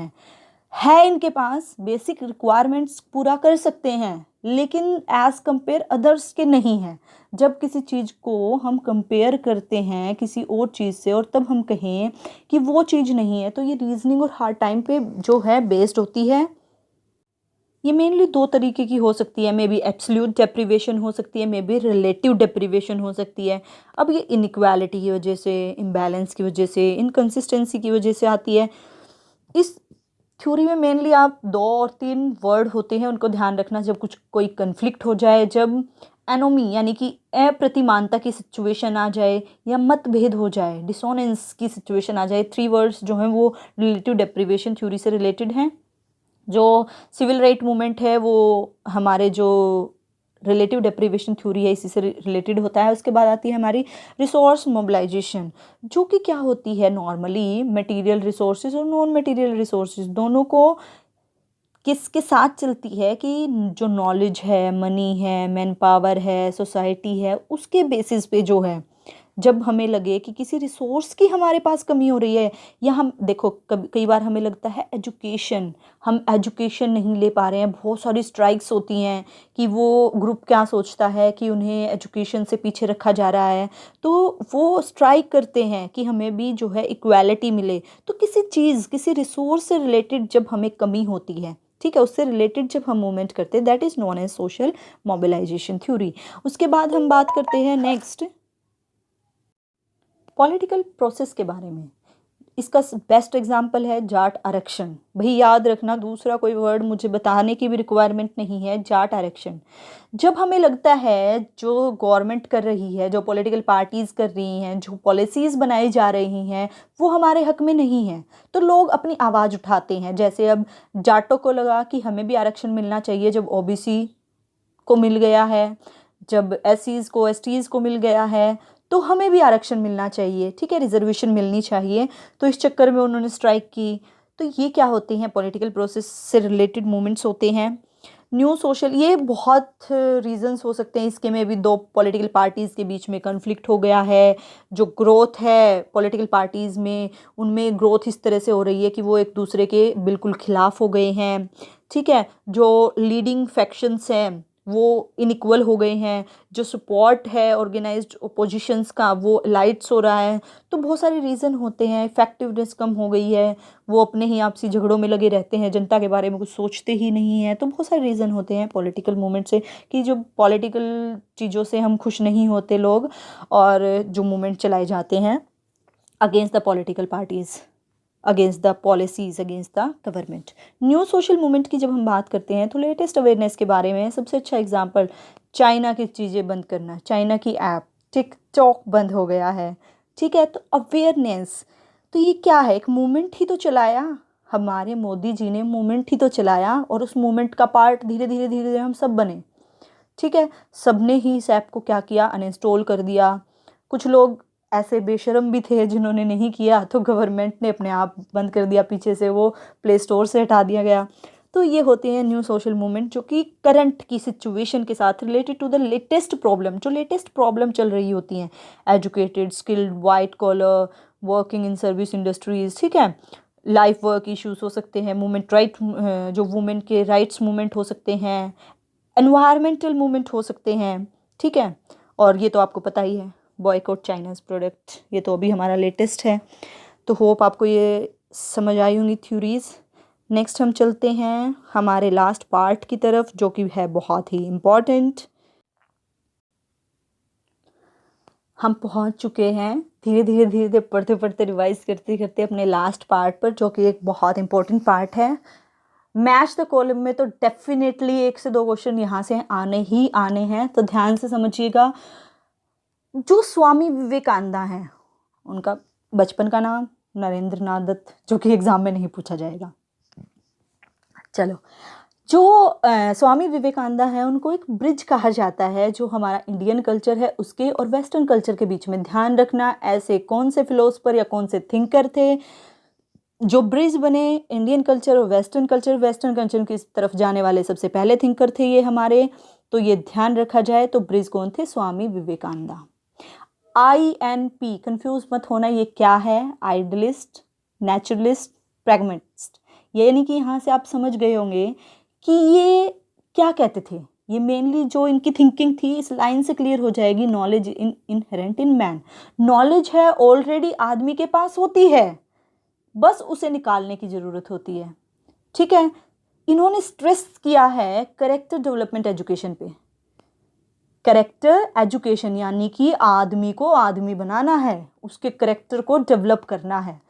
है इनके पास बेसिक रिक्वायरमेंट्स पूरा कर सकते हैं, लेकिन एज कंपेयर अदर्स के नहीं है। जब किसी चीज़ को हम कंपेयर करते हैं किसी और चीज़ से और तब हम कहें कि वो चीज़ नहीं है, तो ये रीजनिंग और हार्ड टाइम पे जो है बेस्ड होती है। ये मेनली दो तरीके की हो सकती है, मे बी एब्सोल्यूट डेप्रिवेशन हो सकती है, मे बी रिलेटिव डेप्रिवेशन हो सकती है। अब ये इनइक्वालिटी की वजह से, इम्बैलेंस की वजह से, इनकन्सिस्टेंसी की वजह से आती है। इस थ्योरी में मेनली आप 2 और 3 वर्ड होते हैं, उनको ध्यान रखना। जब कुछ कोई कन्फ्लिक्ट हो जाए, जब एनोमी यानी कि अप्रतिमानता की सिचुएशन आ जाए या मतभेद हो जाए, डिसोनेंस की सिचुएशन आ जाए, 3 वर्ड्स जो हैं वो रिलेटिव डेप्रिवेशन थ्योरी से रिलेटेड हैं। जो सिविल राइट मूवमेंट है वो हमारे जो रिलेटिव डेप्रिवेशन थ्योरी है इसी से रिलेटेड होता है। उसके बाद आती है हमारी रिसोर्स मोबिलाइजेशन, जो कि क्या होती है, नॉर्मली मटेरियल रिसोर्सेज और नॉन मटेरियल रिसोर्सेज दोनों को किसके साथ चलती है कि जो नॉलेज है, मनी है, मैन पावर है, सोसाइटी है, उसके बेसिस पे जो है, जब हमें लगे कि किसी रिसोर्स की हमारे पास कमी हो रही है, या हम देखो कई बार हमें लगता है एजुकेशन, हम एजुकेशन नहीं ले पा रहे हैं, बहुत सारी स्ट्राइक्स होती हैं कि वो ग्रुप क्या सोचता है कि उन्हें एजुकेशन से पीछे रखा जा रहा है, तो वो स्ट्राइक करते हैं कि हमें भी जो है इक्वालिटी मिले। तो किसी चीज़, किसी रिसोर्स से रिलेटेड जब हमें कमी होती है, ठीक है, उससे रिलेटेड जब हम मूवमेंट करते हैं, that is known as social mobilisation theory. उसके बाद हम बात करते हैं नेक्स्ट पॉलिटिकल प्रोसेस के बारे में। इसका बेस्ट एग्जाम्पल है जाट आरक्षण। भाई याद रखना, दूसरा कोई वर्ड मुझे बताने की भी रिक्वायरमेंट नहीं है, जाट आरक्षण। जब हमें लगता है जो गवर्नमेंट कर रही है, जो पॉलिटिकल पार्टीज़ कर रही हैं, जो पॉलिसीज़ बनाई जा रही हैं, वो हमारे हक में नहीं है, तो लोग अपनी आवाज़ उठाते हैं। जैसे अब जाटों को लगा कि हमें भी आरक्षण मिलना चाहिए, जब ओबीसी को मिल गया है, जब एससीज़ को, एसटीज़ को मिल गया है, तो हमें भी आरक्षण मिलना चाहिए, ठीक है, रिजर्वेशन मिलनी चाहिए। तो इस चक्कर में उन्होंने स्ट्राइक की। तो ये क्या होते हैं, पॉलिटिकल प्रोसेस से रिलेटेड मूवमेंट्स होते हैं। न्यू सोशल, ये बहुत रीजंस हो सकते हैं इसके में भी। 2 पॉलिटिकल पार्टीज़ के बीच में कन्फ्लिक्ट हो गया है, जो ग्रोथ है पॉलिटिकल पार्टीज़ में, उनमें ग्रोथ इस तरह से हो रही है कि वो एक दूसरे के बिल्कुल खिलाफ हो गए हैं, ठीक है। जो लीडिंग फैक्शंस हैं वो इनइक्वल हो गए हैं, जो सपोर्ट है ऑर्गेनाइज्ड ओपोजिशंस का वो लाइट्स हो रहा है। तो बहुत सारे रीज़न होते हैं, इफेक्टिवनेस कम हो गई है, वो अपने ही आपसी झगड़ों में लगे रहते हैं, जनता के बारे में कुछ सोचते ही नहीं हैं। तो बहुत सारे रीज़न होते हैं पॉलिटिकल मूवमेंट से कि जो पॉलिटिकल चीज़ों से हम खुश नहीं होते लोग, और जो मूवमेंट चलाए जाते हैं against the political parties. Against the policies, against the government. New social movement की जब हम बात करते हैं तो लेटेस्ट अवेयरनेस के बारे में सबसे अच्छा एग्जांपल चाइना की चीज़ें बंद करना, चाइना की ऐप टिकटॉक बंद हो गया है, ठीक है। तो अवेयरनेस, तो ये क्या है, एक मूवमेंट ही तो चलाया, हमारे मोदी जी ने मूवमेंट ही तो चलाया और उस मूवमेंट का पार्ट धीरे धीरे धीरे धीरे हम सब बने, ठीक है। सबने ही इस ऐप को क्या किया, अनइंस्टॉल कर दिया। कुछ लोग ऐसे बेशरम भी थे जिन्होंने नहीं किया तो गवर्नमेंट ने अपने आप बंद कर दिया, पीछे से वो प्ले स्टोर से हटा दिया गया। तो ये होते हैं न्यू सोशल मूवमेंट जो कि करंट की सिचुएशन के साथ related to the latest problem, जो लेटेस्ट प्रॉब्लम चल रही होती हैं, educated, skilled, white collar, working in service industries, ठीक है। लाइफ वर्क इश्यूज हो सकते हैं, वुमेन राइट, जो वुमेन के राइट्स मूवमेंट हो सकते हैं, एनवायरमेंटल मूवमेंट हो सकते हैं, ठीक है। और ये तो आपको पता ही है, बॉयकॉट चाइनाज प्रोडक्ट, ये तो अभी हमारा लेटेस्ट है। तो होप आपको ये समझ आई होंगी थ्योरीज। नेक्स्ट हम चलते हैं हमारे लास्ट पार्ट की तरफ जो कि है बहुत ही इम्पॉर्टेंट। हम पहुंच चुके हैं धीरे धीरे धीरे धीरे पढ़ते पढ़ते रिवाइज करते करते अपने लास्ट पार्ट पर, जो कि एक बहुत इंपॉर्टेंट पार्ट है। मैच द कॉलम में तो डेफिनेटली 1 से 2 क्वेश्चन यहाँ से आने ही आने हैं, तो ध्यान से समझिएगा। जो स्वामी विवेकानंद हैं, उनका बचपन का नाम नरेंद्र नाथ दत्त, जो कि एग्जाम में नहीं पूछा जाएगा। चलो, जो स्वामी विवेकानंद हैं उनको एक ब्रिज कहा जाता है, जो हमारा इंडियन कल्चर है उसके और वेस्टर्न कल्चर के बीच में। ध्यान रखना, ऐसे कौन से फिलोसफर या कौन से थिंकर थे जो ब्रिज बने इंडियन कल्चर और वेस्टर्न कल्चर, वेस्टर्न कल्चर की तरफ जाने वाले सबसे पहले थिंकर थे ये हमारे। तो ये ध्यान रखा जाए, तो ब्रिज कौन थे, स्वामी विवेकानंद। INP, कंफ्यूज मत होना, ये क्या है, आइडियलिस्ट, नेचुरलिस्ट, प्रैग्मेटिस्ट। यानी कि यहाँ से आप समझ गए होंगे कि ये क्या कहते थे। ये मेनली जो इनकी थिंकिंग थी, इस लाइन से क्लियर हो जाएगी, knowledge in inherent in man. Knowledge है ऑलरेडी आदमी के पास होती है, बस उसे निकालने की ज़रूरत होती है, ठीक है। इन्होंने स्ट्रेस किया है करेक्टर डेवलपमेंट एजुकेशन पे। करेक्टर एजुकेशन यानी कि आदमी को आदमी बनाना है, उसके करेक्टर को डेवलप करना है।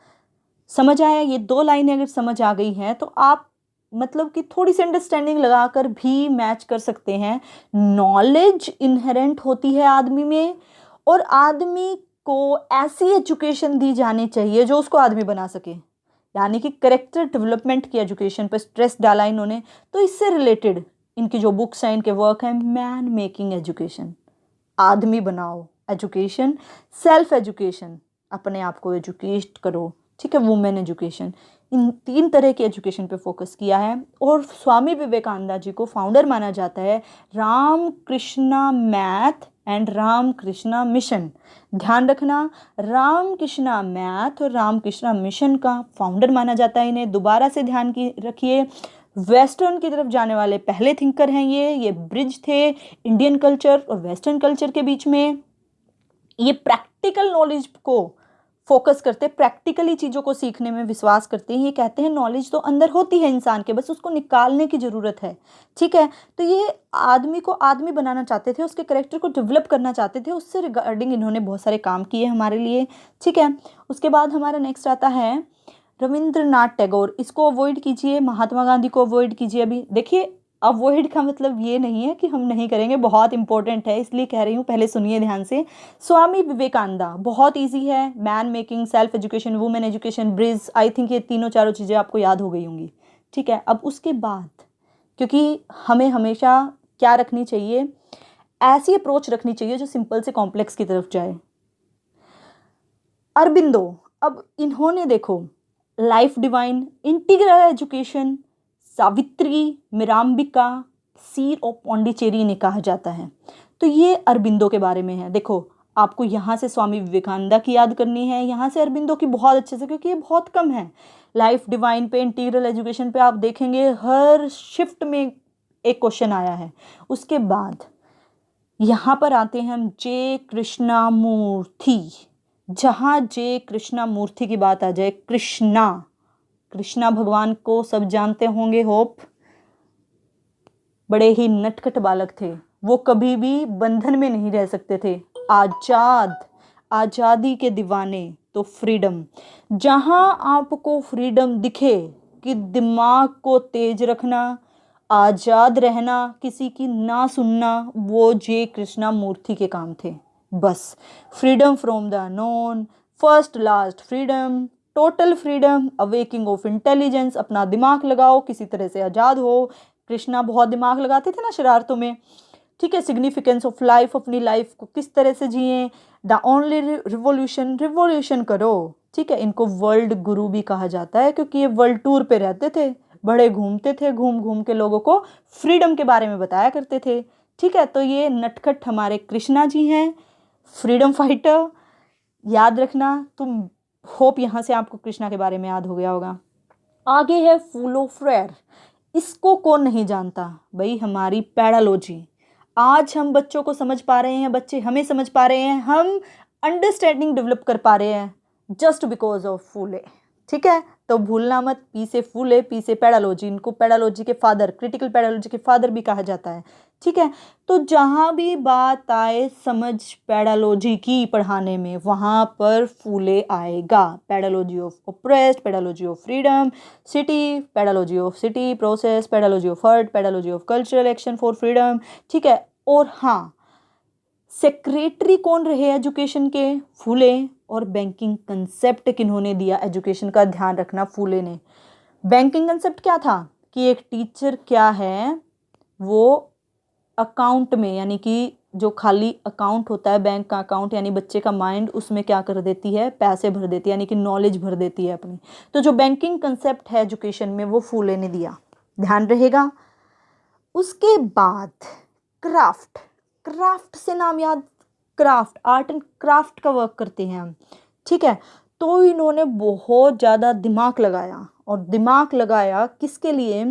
समझ आया? ये 2 लाइनें अगर समझ आ गई हैं तो आप मतलब कि थोड़ी सी अंडरस्टैंडिंग लगाकर भी मैच कर सकते हैं। नॉलेज इनहेरेंट होती है आदमी में, और आदमी को ऐसी एजुकेशन दी जानी चाहिए जो उसको आदमी बना सके, यानी कि करेक्टर डेवलपमेंट की एजुकेशन पर स्ट्रेस डाला इन्होंने। तो इससे रिलेटेड इनकी जो बुक्स हैं, इनके वर्क हैं, मैन मेकिंग एजुकेशन, आदमी बनाओ एजुकेशन, सेल्फ एजुकेशन, अपने आप को एजुकेट करो, ठीक है, वुमेन एजुकेशन, इन 3 तरह की एजुकेशन पे फोकस किया है। और स्वामी विवेकानंद जी को फाउंडर माना जाता है रामकृष्णा मैथ एंड रामकृष्णा मिशन। ध्यान रखना, रामकृष्णा मैथ और रामकृष्णा मिशन का फाउंडर माना जाता है इन्हें। दोबारा से ध्यान की रखिए, वेस्टर्न की तरफ जाने वाले पहले थिंकर हैं ये ब्रिज थे इंडियन कल्चर और वेस्टर्न कल्चर के बीच में। ये प्रैक्टिकल नॉलेज को फोकस करते, प्रैक्टिकली चीज़ों को सीखने में विश्वास करते हैं। ये कहते हैं नॉलेज तो अंदर होती है इंसान के, बस उसको निकालने की ज़रूरत है, ठीक है। तो ये आदमी को आदमी बनाना चाहते थे, उसके करेक्टर को डेवलप करना चाहते थे, उससे रिगार्डिंग इन्होंने बहुत सारे काम किए हमारे लिए, ठीक है। उसके बाद हमारा नेक्स्ट आता है रविंद्रनाथ टैगोर। इसको अवॉइड कीजिए, महात्मा गांधी को अवॉइड कीजिए। अभी देखिए, अवॉइड का मतलब ये नहीं है कि हम नहीं करेंगे, बहुत इंपॉर्टेंट है इसलिए कह रही हूँ, पहले सुनिए ध्यान से। स्वामी विवेकानंद बहुत इजी है, man making, self education, women education, bridge, I think ये तीनों चारों चीज़ें आपको याद हो गई होंगी, ठीक है। अब उसके बाद, क्योंकि हमें हमेशा क्या रखनी चाहिए, ऐसी अप्रोच रखनी चाहिए जो सिंपल से कॉम्प्लेक्स की तरफ जाए। अरबिंदो, अब इन्होंने देखो life divine, integral education, Savitri, Mirambika, seer of Pondicherry ने कहा जाता है। तो ये अरबिंदो के बारे में है। देखो, आपको यहाँ से स्वामी विवेकानंद की याद करनी है, यहाँ से अरबिंदो की बहुत अच्छे से, क्योंकि ये बहुत कम है। लाइफ डिवाइन पे, इंटीग्रल एजुकेशन पे आप देखेंगे हर शिफ्ट में एक क्वेश्चन आया है। उसके बाद यहाँ पर आते हैं हम जे कृष्णामूर्ति। जहाँ जे कृष्णामूर्ति की बात आ जाए, कृष्णा भगवान को सब जानते होंगे, होप। बड़े ही नटखट बालक थे वो, कभी भी बंधन में नहीं रह सकते थे, आजाद, आज़ादी के दीवाने तो फ्रीडम। जहाँ आपको फ्रीडम दिखे कि दिमाग को तेज रखना, आज़ाद रहना, किसी की ना सुनना, वो जे कृष्णा मूर्ति के काम थे। बस freedom from the unknown, first last freedom, total freedom, awaking of intelligence, अपना दिमाग लगाओ, किसी तरह से आज़ाद हो। कृष्णा बहुत दिमाग लगाते थे ना शरारतों में, ठीक है। सिग्निफिकेंस ऑफ लाइफ, अपनी लाइफ को किस तरह से जिए। द ओनली रिवोल्यूशन, रिवोल्यूशन करो, ठीक है। इनको वर्ल्ड गुरु भी कहा जाता है क्योंकि ये वर्ल्ड टूर पे रहते थे, बड़े घूमते थे, घूम घूम के लोगों को फ्रीडम के बारे में बताया करते थे, ठीक है। तो ये नटखट हमारे कृष्णा जी हैं, फ्रीडम फाइटर, याद रखना तुम। होप यहाँ से आपको कृष्णा के बारे में याद हो गया होगा। आगे है फूलो फ्रेयर। इसको कौन नहीं जानता भाई, हमारी पैडालॉजी। आज हम बच्चों को समझ पा रहे हैं, बच्चे हमें समझ पा रहे हैं, हम अंडरस्टैंडिंग डेवलप कर पा रहे हैं जस्ट बिकॉज ऑफ फूले, ठीक है। तो भूलना मत, पी से फूले, पी से पैडालॉजी। इनको पैडालॉजी के फादर, क्रिटिकल पैडालॉजी के फादर भी कहा जाता है, ठीक है। तो जहाँ भी बात आए समझ पैडालॉजी की पढ़ाने में, वहाँ पर फूले आएगा। Pedagogy of oppressed, pedagogy of freedom, city, pedagogy of city process, pedagogy of heart, pedagogy of cultural action for freedom, ठीक है। और हाँ, सेक्रेटरी कौन रहे एजुकेशन के? फूले। और बैंकिंग कंसेप्ट किन्होंने दिया एजुकेशन का? ध्यान रखना, फूले ने। बैंकिंग कंसेप्ट क्या था कि एक टीचर क्या है, वो अकाउंट में, यानी कि जो खाली अकाउंट होता है बैंक का अकाउंट, यानी बच्चे का माइंड, उसमें क्या कर देती है? पैसे भर देती है, यानी कि नॉलेज भर देती है अपनी। तो जो बैंकिंग कंसेप्ट है एजुकेशन में, वो फूले ने दिया, ध्यान रहेगा। उसके बाद क्राफ्ट, क्राफ्ट से नाम याद, क्राफ्ट, आर्ट एंड क्राफ्ट का वर्क करते हैं हम, ठीक है। तो इन्होंने बहुत ज़्यादा दिमाग लगाया, और दिमाग लगाया किसके लिए?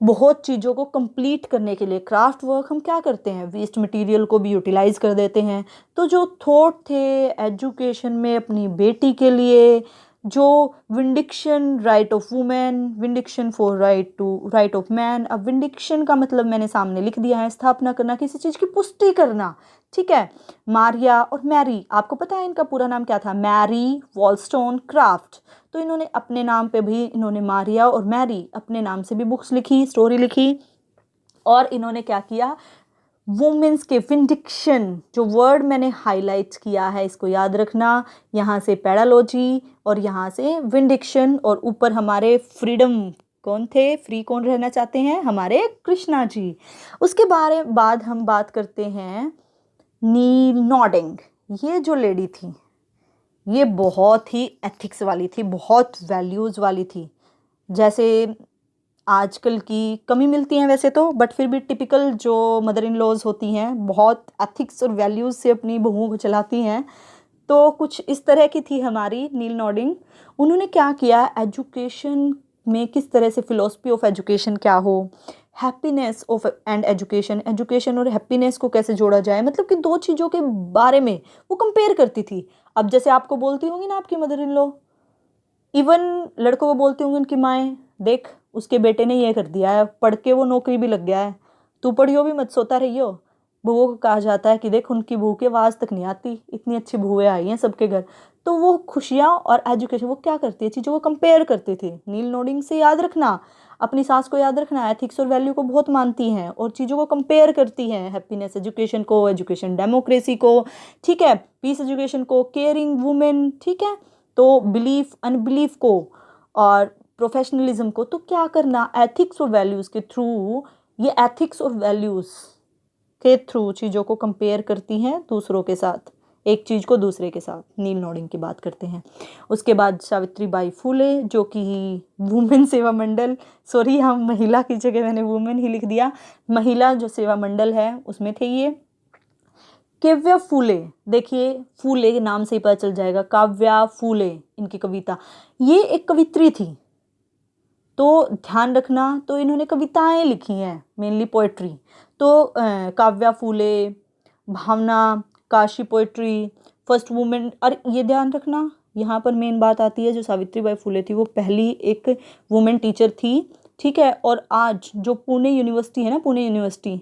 बहुत चीज़ों को कंप्लीट करने के लिए। क्राफ्ट वर्क हम क्या करते हैं? वेस्ट मटेरियल को भी यूटिलाइज कर देते हैं। तो जो थॉट थे एजुकेशन में अपनी बेटी के लिए, जो vindication right of women, vindication for right of man. अब विंडिक्शन का मतलब मैंने सामने लिख दिया है, स्थापना करना, किसी चीज़ की पुष्टि करना, ठीक है। मारिया और मैरी, आपको पता है इनका पूरा नाम क्या था? मैरी वॉलस्टोनक्राफ्ट। तो इन्होंने अपने नाम पे भी, इन्होंने मारिया और मैरी अपने नाम से भी बुक्स लिखी, स्टोरी लिखी। और इन्होंने क्या किया? वुमेन्स के विंडिक्शन, जो वर्ड मैंने हाईलाइट किया है इसको याद रखना। यहाँ से पैडालॉजी और यहाँ से विंडिक्शन, और ऊपर हमारे फ्रीडम कौन थे? फ्री कौन रहना चाहते हैं? हमारे कृष्णा जी। उसके बाद हम बात करते हैं नील नॉर्डिंग। ये जो लेडी थी, ये बहुत ही एथिक्स वाली थी, बहुत वैल्यूज़ वाली थी। जैसे आजकल की कमी मिलती हैं वैसे तो, बट फिर भी टिपिकल जो मदर इन लॉज होती हैं, बहुत एथिक्स और वैल्यूज़ से अपनी बहुओं को चलाती हैं। तो कुछ इस तरह की थी हमारी नील नॉर्डिंग। उन्होंने क्या किया? एजुकेशन में किस तरह से फिलॉसफी ऑफ एजुकेशन क्या हो, happiness of and education, education और हैप्पीनेस को कैसे जोड़ा जाए, मतलब कि दो चीज़ों के बारे में वो कंपेयर करती थी। अब जैसे आपको बोलती होंगी ना आपकी मदर इन लॉ, इवन लड़कों को बोलती होंगी उनकी माएँ, देख उसके बेटे ने ये कर दिया है, पढ़ के वो नौकरी भी लग गया है, तू पढ़ियो भी मत, सोता रहियो। बहुओं को कहा जाता है कि देख उनकी बहू की आवाज़ तक नहीं आती, इतनी अच्छी बहुएं आई हैं सबके घर। तो वो खुशियाँ और एजुकेशन, वो क्या करती है? चीज़ों को कंपेयर करती थी। नील नॉर्डिंग से याद रखना, अपनी सास को याद रखना, एथिक्स और वैल्यू को बहुत मानती हैं और चीज़ों को कंपेयर करती हैं। हैप्पीनेस एजुकेशन को, एजुकेशन डेमोक्रेसी को, ठीक है, पीस एजुकेशन को, केयरिंग वुमेन, ठीक है, तो बिलीफ अनबिलीफ को, और प्रोफेशनलिज्म को। तो क्या करना? एथिक्स और वैल्यूज़ के थ्रू, ये एथिक्स और वैल्यूज़ के थ्रू चीज़ों को कंपेयर करती हैं दूसरों के साथ, एक चीज़ को दूसरे के साथ। नील नॉर्डिंग की बात करते हैं। उसके बाद सावित्रीबाई फूले, जो कि वुमेन सेवा मंडल, सॉरी हम महिला की जगह मैंने वुमेन ही लिख दिया, महिला जो सेवा मंडल है उसमें थे ये। काव्या फूले, देखिए फूले के नाम से ही पता चल जाएगा, काव्या फूले इनकी कविता, ये एक कवित्री थी, तो ध्यान रखना। तो इन्होंने कविताएं लिखी हैं, मेनली पोएट्री। तो काव्या फूले, भावना, काशी पोएट्री, फर्स्ट वुमेन। और ये ध्यान रखना, यहाँ पर मेन बात आती है, जो सावित्रीबाई फूले थी वो पहली एक वुमेन टीचर थी, ठीक है। और आज जो पुणे यूनिवर्सिटी है ना, पुणे यूनिवर्सिटी,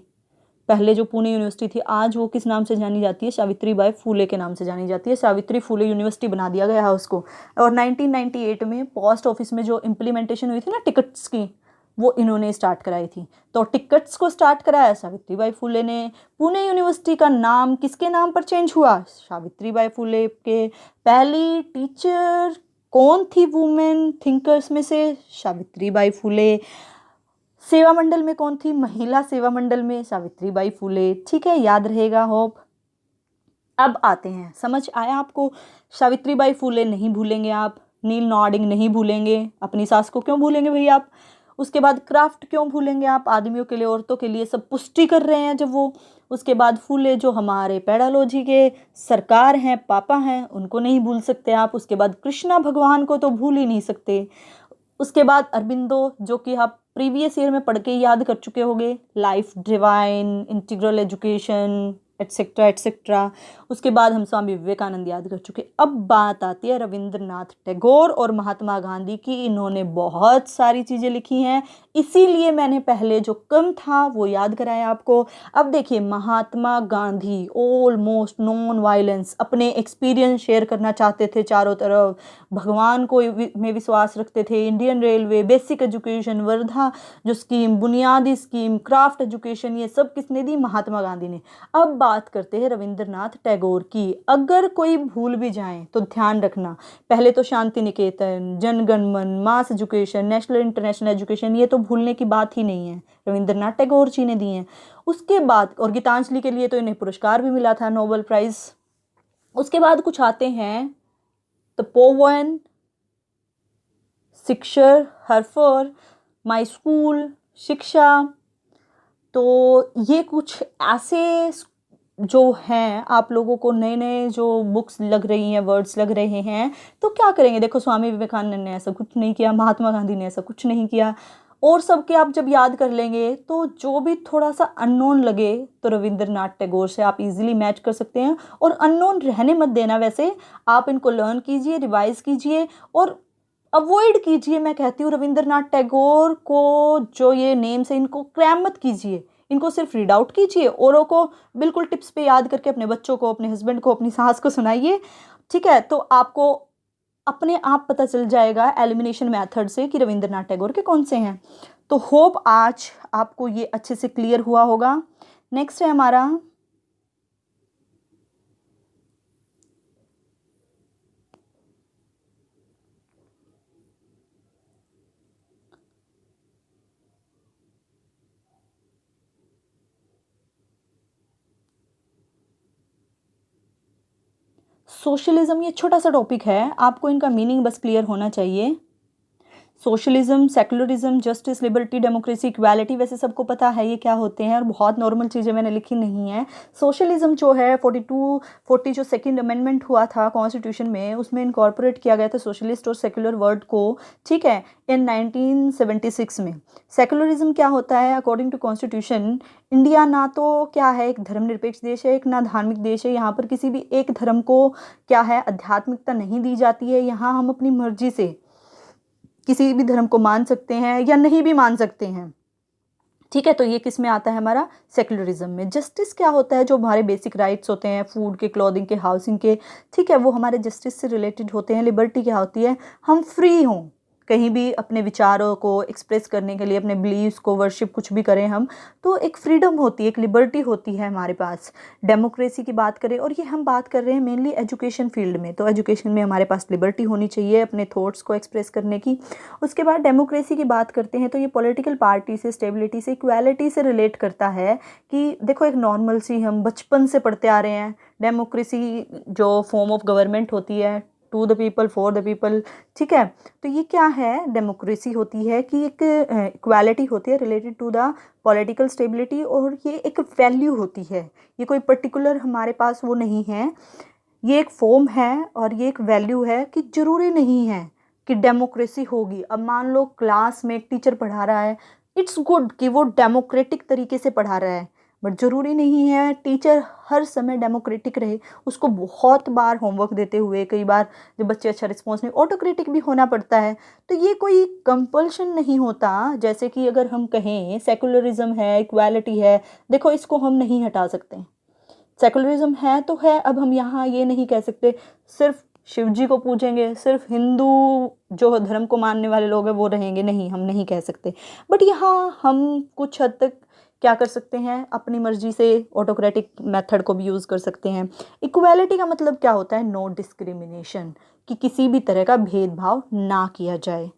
पहले जो पुणे यूनिवर्सिटी थी आज वो किस नाम से जानी जाती है, सावित्री बाई फुले के नाम से जानी जाती है। सावित्री फुले यूनिवर्सिटी बना दिया गया है उसको। और 1998 में पोस्ट ऑफिस में जो इम्प्लीमेंटेशन हुई थी ना टिकट्स की, वो इन्होंने स्टार्ट कराई थी। तो टिकट्स को स्टार्ट कराया सावित्री बाई फुले ने। पुणे यूनिवर्सिटी का नाम किसके नाम पर चेंज हुआ, सावित्री बाई फुले के। पहली टीचर कौन थी वुमेन थिंकर्स में से, सावित्री बाई फुले। सेवा मंडल में कौन थी, महिला सेवा मंडल में सावित्री बाई फुले। ठीक है, याद रहेगा होप। अब आते हैं, समझ आया आपको। सावित्री बाई फुले नहीं भूलेंगे आप, नील नॉर्डिंग नहीं भूलेंगे, अपनी सास को क्यों भूलेंगे भैया आप। उसके बाद क्राफ्ट क्यों भूलेंगे आप, आदमियों के लिए औरतों के लिए सब पुष्टि कर रहे हैं जब वो। उसके बाद फुले जो हमारे पेडालॉजी के सरकार हैं, पापा हैं, उनको नहीं भूल सकते आप। उसके बाद कृष्णा भगवान को तो भूल ही नहीं सकते। उसके बाद अरबिंदो, जो कि आप प्रीवियस ईयर में पढ़ के याद कर चुके होंगे, life divine, integral education, etcetera etcetera. उसके बाद हम स्वामी विवेकानंद याद कर चुके। अब बात आती है रविंद्रनाथ टैगोर और महात्मा गांधी की। इन्होंने बहुत सारी चीज़ें लिखी हैं, इसीलिए मैंने पहले जो कम था वो याद कराया आपको। अब देखिए, Mahatma Gandhi almost non violence, अपने एक्सपीरियंस शेयर करना चाहते थे चारों तरफ, भगवान को में विश्वास रखते थे। Indian railway, basic education, Wardha जो स्कीम, बुनियादी स्कीम, क्राफ्ट एजुकेशन, ये सब किसने दी, महात्मा गांधी ने। अब बात करते हैं रविंद्रनाथ टैगोर की। अगर कोई भूल भी जाए तो ध्यान रखना, पहले तो शांति निकेतन, जनगण मन, मास एजुकेशन, नेशनल इंटरनेशनल एजुकेशन, ये तो भूलने की बात ही नहीं है, रविंद्रनाथ टैगोर जी ने दिए हैं। उसके बाद, और गीतांजलि के लिए तो इन्हें पुरस्कार भी मिला था, नोबेल प्राइज। उसके बाद कुछ आते हैं तपोवन, शिक्षर, हरफर, माई स्कूल, शिक्षा। तो ये कुछ ऐसे जो हैं, आप लोगों को नए नए जो बुक्स लग रही हैं, वर्ड्स लग रहे हैं, तो क्या करेंगे। देखो, स्वामी विवेकानंद ने ऐसा कुछ नहीं किया, महात्मा गांधी ने ऐसा कुछ नहीं किया, और सबके आप जब याद कर लेंगे तो जो भी थोड़ा सा अननोन लगे तो रविंद्रनाथ टैगोर से आप इजीली मैच कर सकते हैं। और अननोन रहने मत देना, वैसे आप इनको लर्न कीजिए, रिवाइज कीजिए और अवॉइड कीजिए। मैं कहती हूँ रविंद्रनाथ टैगोर को जो ये नेम्स है, इनको क्रैम मत कीजिए, इनको सिर्फ रीड आउट कीजिए, औरों को बिल्कुल टिप्स पे याद करके अपने बच्चों को, अपने हस्बैंड को, अपनी सास को सुनाइए। ठीक है, तो आपको अपने आप पता चल जाएगा एलिमिनेशन मेथड से कि रविंद्रनाथ टैगोर के कौन से हैं। तो होप आज आपको ये अच्छे से क्लियर हुआ होगा। नेक्स्ट है हमारा सोशलिज्म। ये छोटा सा टॉपिक है, आपको इनका मीनिंग बस क्लियर होना चाहिए। Socialism, secularism, justice, liberty, democracy, equality, वैसे सबको पता है ये क्या होते हैं और बहुत नॉर्मल चीज़ें मैंने लिखी नहीं है। सोशलिज्म जो है 40 जो सेकंड अमेंडमेंट हुआ था कॉन्स्टिट्यूशन में, उसमें इनकॉर्पोरेट किया गया था सोशलिस्ट और सेकुलर वर्ड को। ठीक है, इन 1976 में। सेकुलरिज्म क्या होता है, अकॉर्डिंग टू कॉन्स्टिट्यूशन, इंडिया ना तो क्या है एक धर्मनिरपेक्ष देश है, एक ना धार्मिक देश है। यहाँ पर किसी भी एक धर्म को क्या है, आध्यात्मिकता नहीं दी जाती है। यहाँ हम अपनी मर्जी से किसी भी धर्म को मान सकते हैं या नहीं भी मान सकते हैं। ठीक है, तो ये किस में आता है, हमारा सेकुलरिज्म में। जस्टिस क्या होता है, जो हमारे बेसिक राइट्स होते हैं, फूड के, क्लॉथिंग के, हाउसिंग के, ठीक है, वो हमारे जस्टिस से रिलेटेड होते हैं। लिबर्टी क्या होती है, हम फ्री हों, कहीं भी अपने विचारों को एक्सप्रेस करने के लिए, अपने बिलीव्स को, वर्शिप कुछ भी करें हम, तो एक फ्रीडम होती है, एक लिबर्टी होती है हमारे पास। डेमोक्रेसी की बात करें, और ये हम बात कर रहे हैं मेनली एजुकेशन फील्ड में, तो एजुकेशन में हमारे पास लिबर्टी होनी चाहिए अपने थॉट्स को एक्सप्रेस करने की। उसके बाद डेमोक्रेसी की बात करते हैं तो ये पॉलिटिकल पार्टी से, स्टेबिलिटी से, इक्वालिटी से रिलेट करता है। कि देखो, एक नॉर्मल सी हम बचपन से पढ़ते आ रहे हैं, डेमोक्रेसी जो फॉर्म ऑफ गवर्नमेंट होती है, to the people for the people. ठीक है, तो ये क्या है, डेमोक्रेसी होती है कि एक इक्वालिटी होती है related to the political stability, और ये एक वैल्यू होती है, ये कोई पर्टिकुलर हमारे पास वो नहीं है, ये एक फॉर्म है और ये एक वैल्यू है कि जरूरी नहीं है कि डेमोक्रेसी होगी। अब मान लो क्लास में एक टीचर पढ़ा रहा है, इट्स गुड कि वो डेमोक्रेटिक तरीके से पढ़ा रहा है, बट ज़रूरी नहीं है टीचर हर समय डेमोक्रेटिक रहे, उसको बहुत बार होमवर्क देते हुए कई बार जब बच्चे अच्छा रिस्पॉन्स नहीं, ऑटोक्रेटिक भी होना पड़ता है। तो ये कोई कंपल्शन नहीं होता। जैसे कि अगर हम कहें सेकुलरिज्म है, इक्वालिटी है, देखो इसको हम नहीं हटा सकते। सेकुलरिज्म है तो है, अब हम यहाँ ये नहीं कह सकते सिर्फ शिव जी को पूजेंगे, सिर्फ हिंदू जो धर्म को मानने वाले लोग हैं वो रहेंगे, नहीं, हम नहीं कह सकते। बट यहाँ हम कुछ हद तक क्या कर सकते हैं, अपनी मर्जी से ऑटोक्रेटिक मेथड को भी यूज़ कर सकते हैं। इक्वालिटी का मतलब क्या होता है, नो डिस्क्रिमिनेशन, कि किसी भी तरह का भेदभाव ना किया जाए।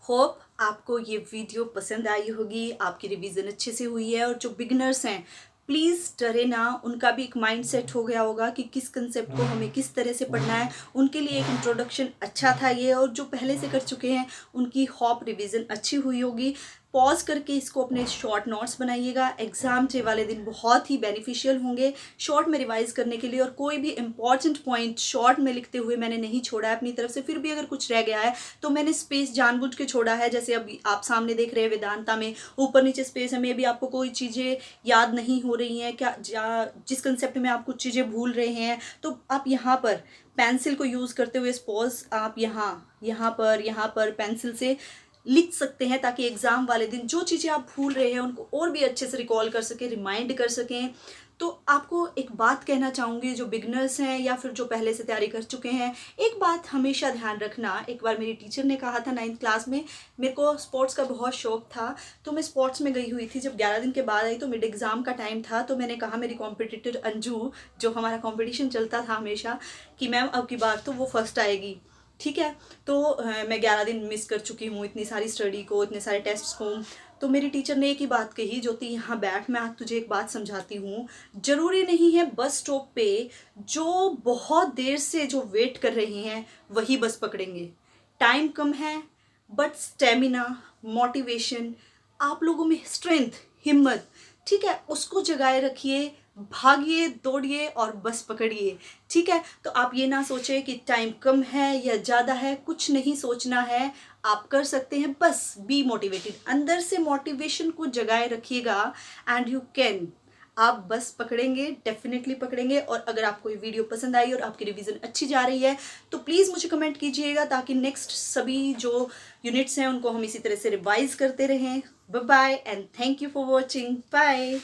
होप आपको ये वीडियो पसंद आई होगी, आपकी रिवीजन अच्छे से हुई है, और जो बिगिनर्स हैं प्लीज़ डरे ना, उनका भी एक माइंड सेट हो गया होगा कि किस कंसेप्ट को हमें किस तरह से पढ़ना है। उनके लिए एक इंट्रोडक्शन अच्छा था ये, और जो पहले से कर चुके हैं उनकी होप रिवीजन अच्छी हुई होगी। पॉज करके इसको अपने शॉर्ट नोट्स बनाइएगा, एग्जाम डे वाले दिन बहुत ही बेनिफिशियल होंगे शॉर्ट में रिवाइज करने के लिए। और कोई भी इंपॉर्टेंट पॉइंट शॉर्ट में लिखते हुए मैंने नहीं छोड़ा है अपनी तरफ से, फिर भी अगर कुछ रह गया है तो मैंने स्पेस जानबूझ के छोड़ा है। जैसे अभी आप सामने देख रहे हैं वेदांता में ऊपर नीचे स्पेस है, मे भी आपको कोई चीज़ें याद नहीं हो रही हैं क्या, जिस कंसेप्ट में आप कुछ चीज़ें भूल रहे हैं, तो आप यहाँ पर पेंसिल को यूज़ करते हुए स्पॉज आप यहाँ पर पेंसिल से लिख सकते हैं, ताकि एग्ज़ाम वाले दिन जो चीज़ें आप भूल रहे हैं उनको और भी अच्छे से रिकॉल कर सकें, रिमाइंड कर सकें। तो आपको एक बात कहना चाहूँगी, जो बिगनर्स हैं या फिर जो पहले से तैयारी कर चुके हैं, एक बात हमेशा ध्यान रखना। एक बार मेरी टीचर ने कहा था 9th क्लास में, मेरे को स्पोर्ट्स का बहुत शौक था, तो मैं स्पोर्ट्स में गई हुई थी। जब 11 दिन के बाद आई तो मिड एग्ज़ाम का टाइम था, तो मैंने कहा मेरी कॉम्पिटिटर अंजू, जो हमारा कॉम्पिटिशन चलता था हमेशा, कि मैम अब की बार तो वो फर्स्ट आएगी, ठीक है। तो मैं 11 दिन मिस कर चुकी हूँ इतनी सारी स्टडी को, इतने सारे टेस्ट्स को। तो मेरी टीचर ने एक ही बात कही, ज्योति यहाँ बैठ, मैं आज तुझे एक बात समझाती हूँ, ज़रूरी नहीं है बस स्टॉप पे जो बहुत देर से जो वेट कर रहे हैं वही बस पकड़ेंगे। टाइम कम है, बट स्टेमिना, मोटिवेशन, आप लोगों में स्ट्रेंथ, हिम्मत, ठीक है, उसको जगाए रखिए, भागिए, दौड़िए और बस पकड़िए, ठीक है। तो आप ये ना सोचें कि टाइम कम है या ज़्यादा है, कुछ नहीं सोचना है, आप कर सकते हैं, बस बी मोटिवेटेड, अंदर से मोटिवेशन को जगाए रखिएगा एंड यू कैन। आप बस पकड़ेंगे, डेफिनेटली पकड़ेंगे। और अगर आपको ये वीडियो पसंद आई और आपकी रिवीजन अच्छी जा रही है तो प्लीज़ मुझे कमेंट कीजिएगा, ताकि नेक्स्ट सभी जो यूनिट्स हैं उनको हम इसी तरह से रिवाइज करते रहें। Bye bye and thank you for watching. Bye.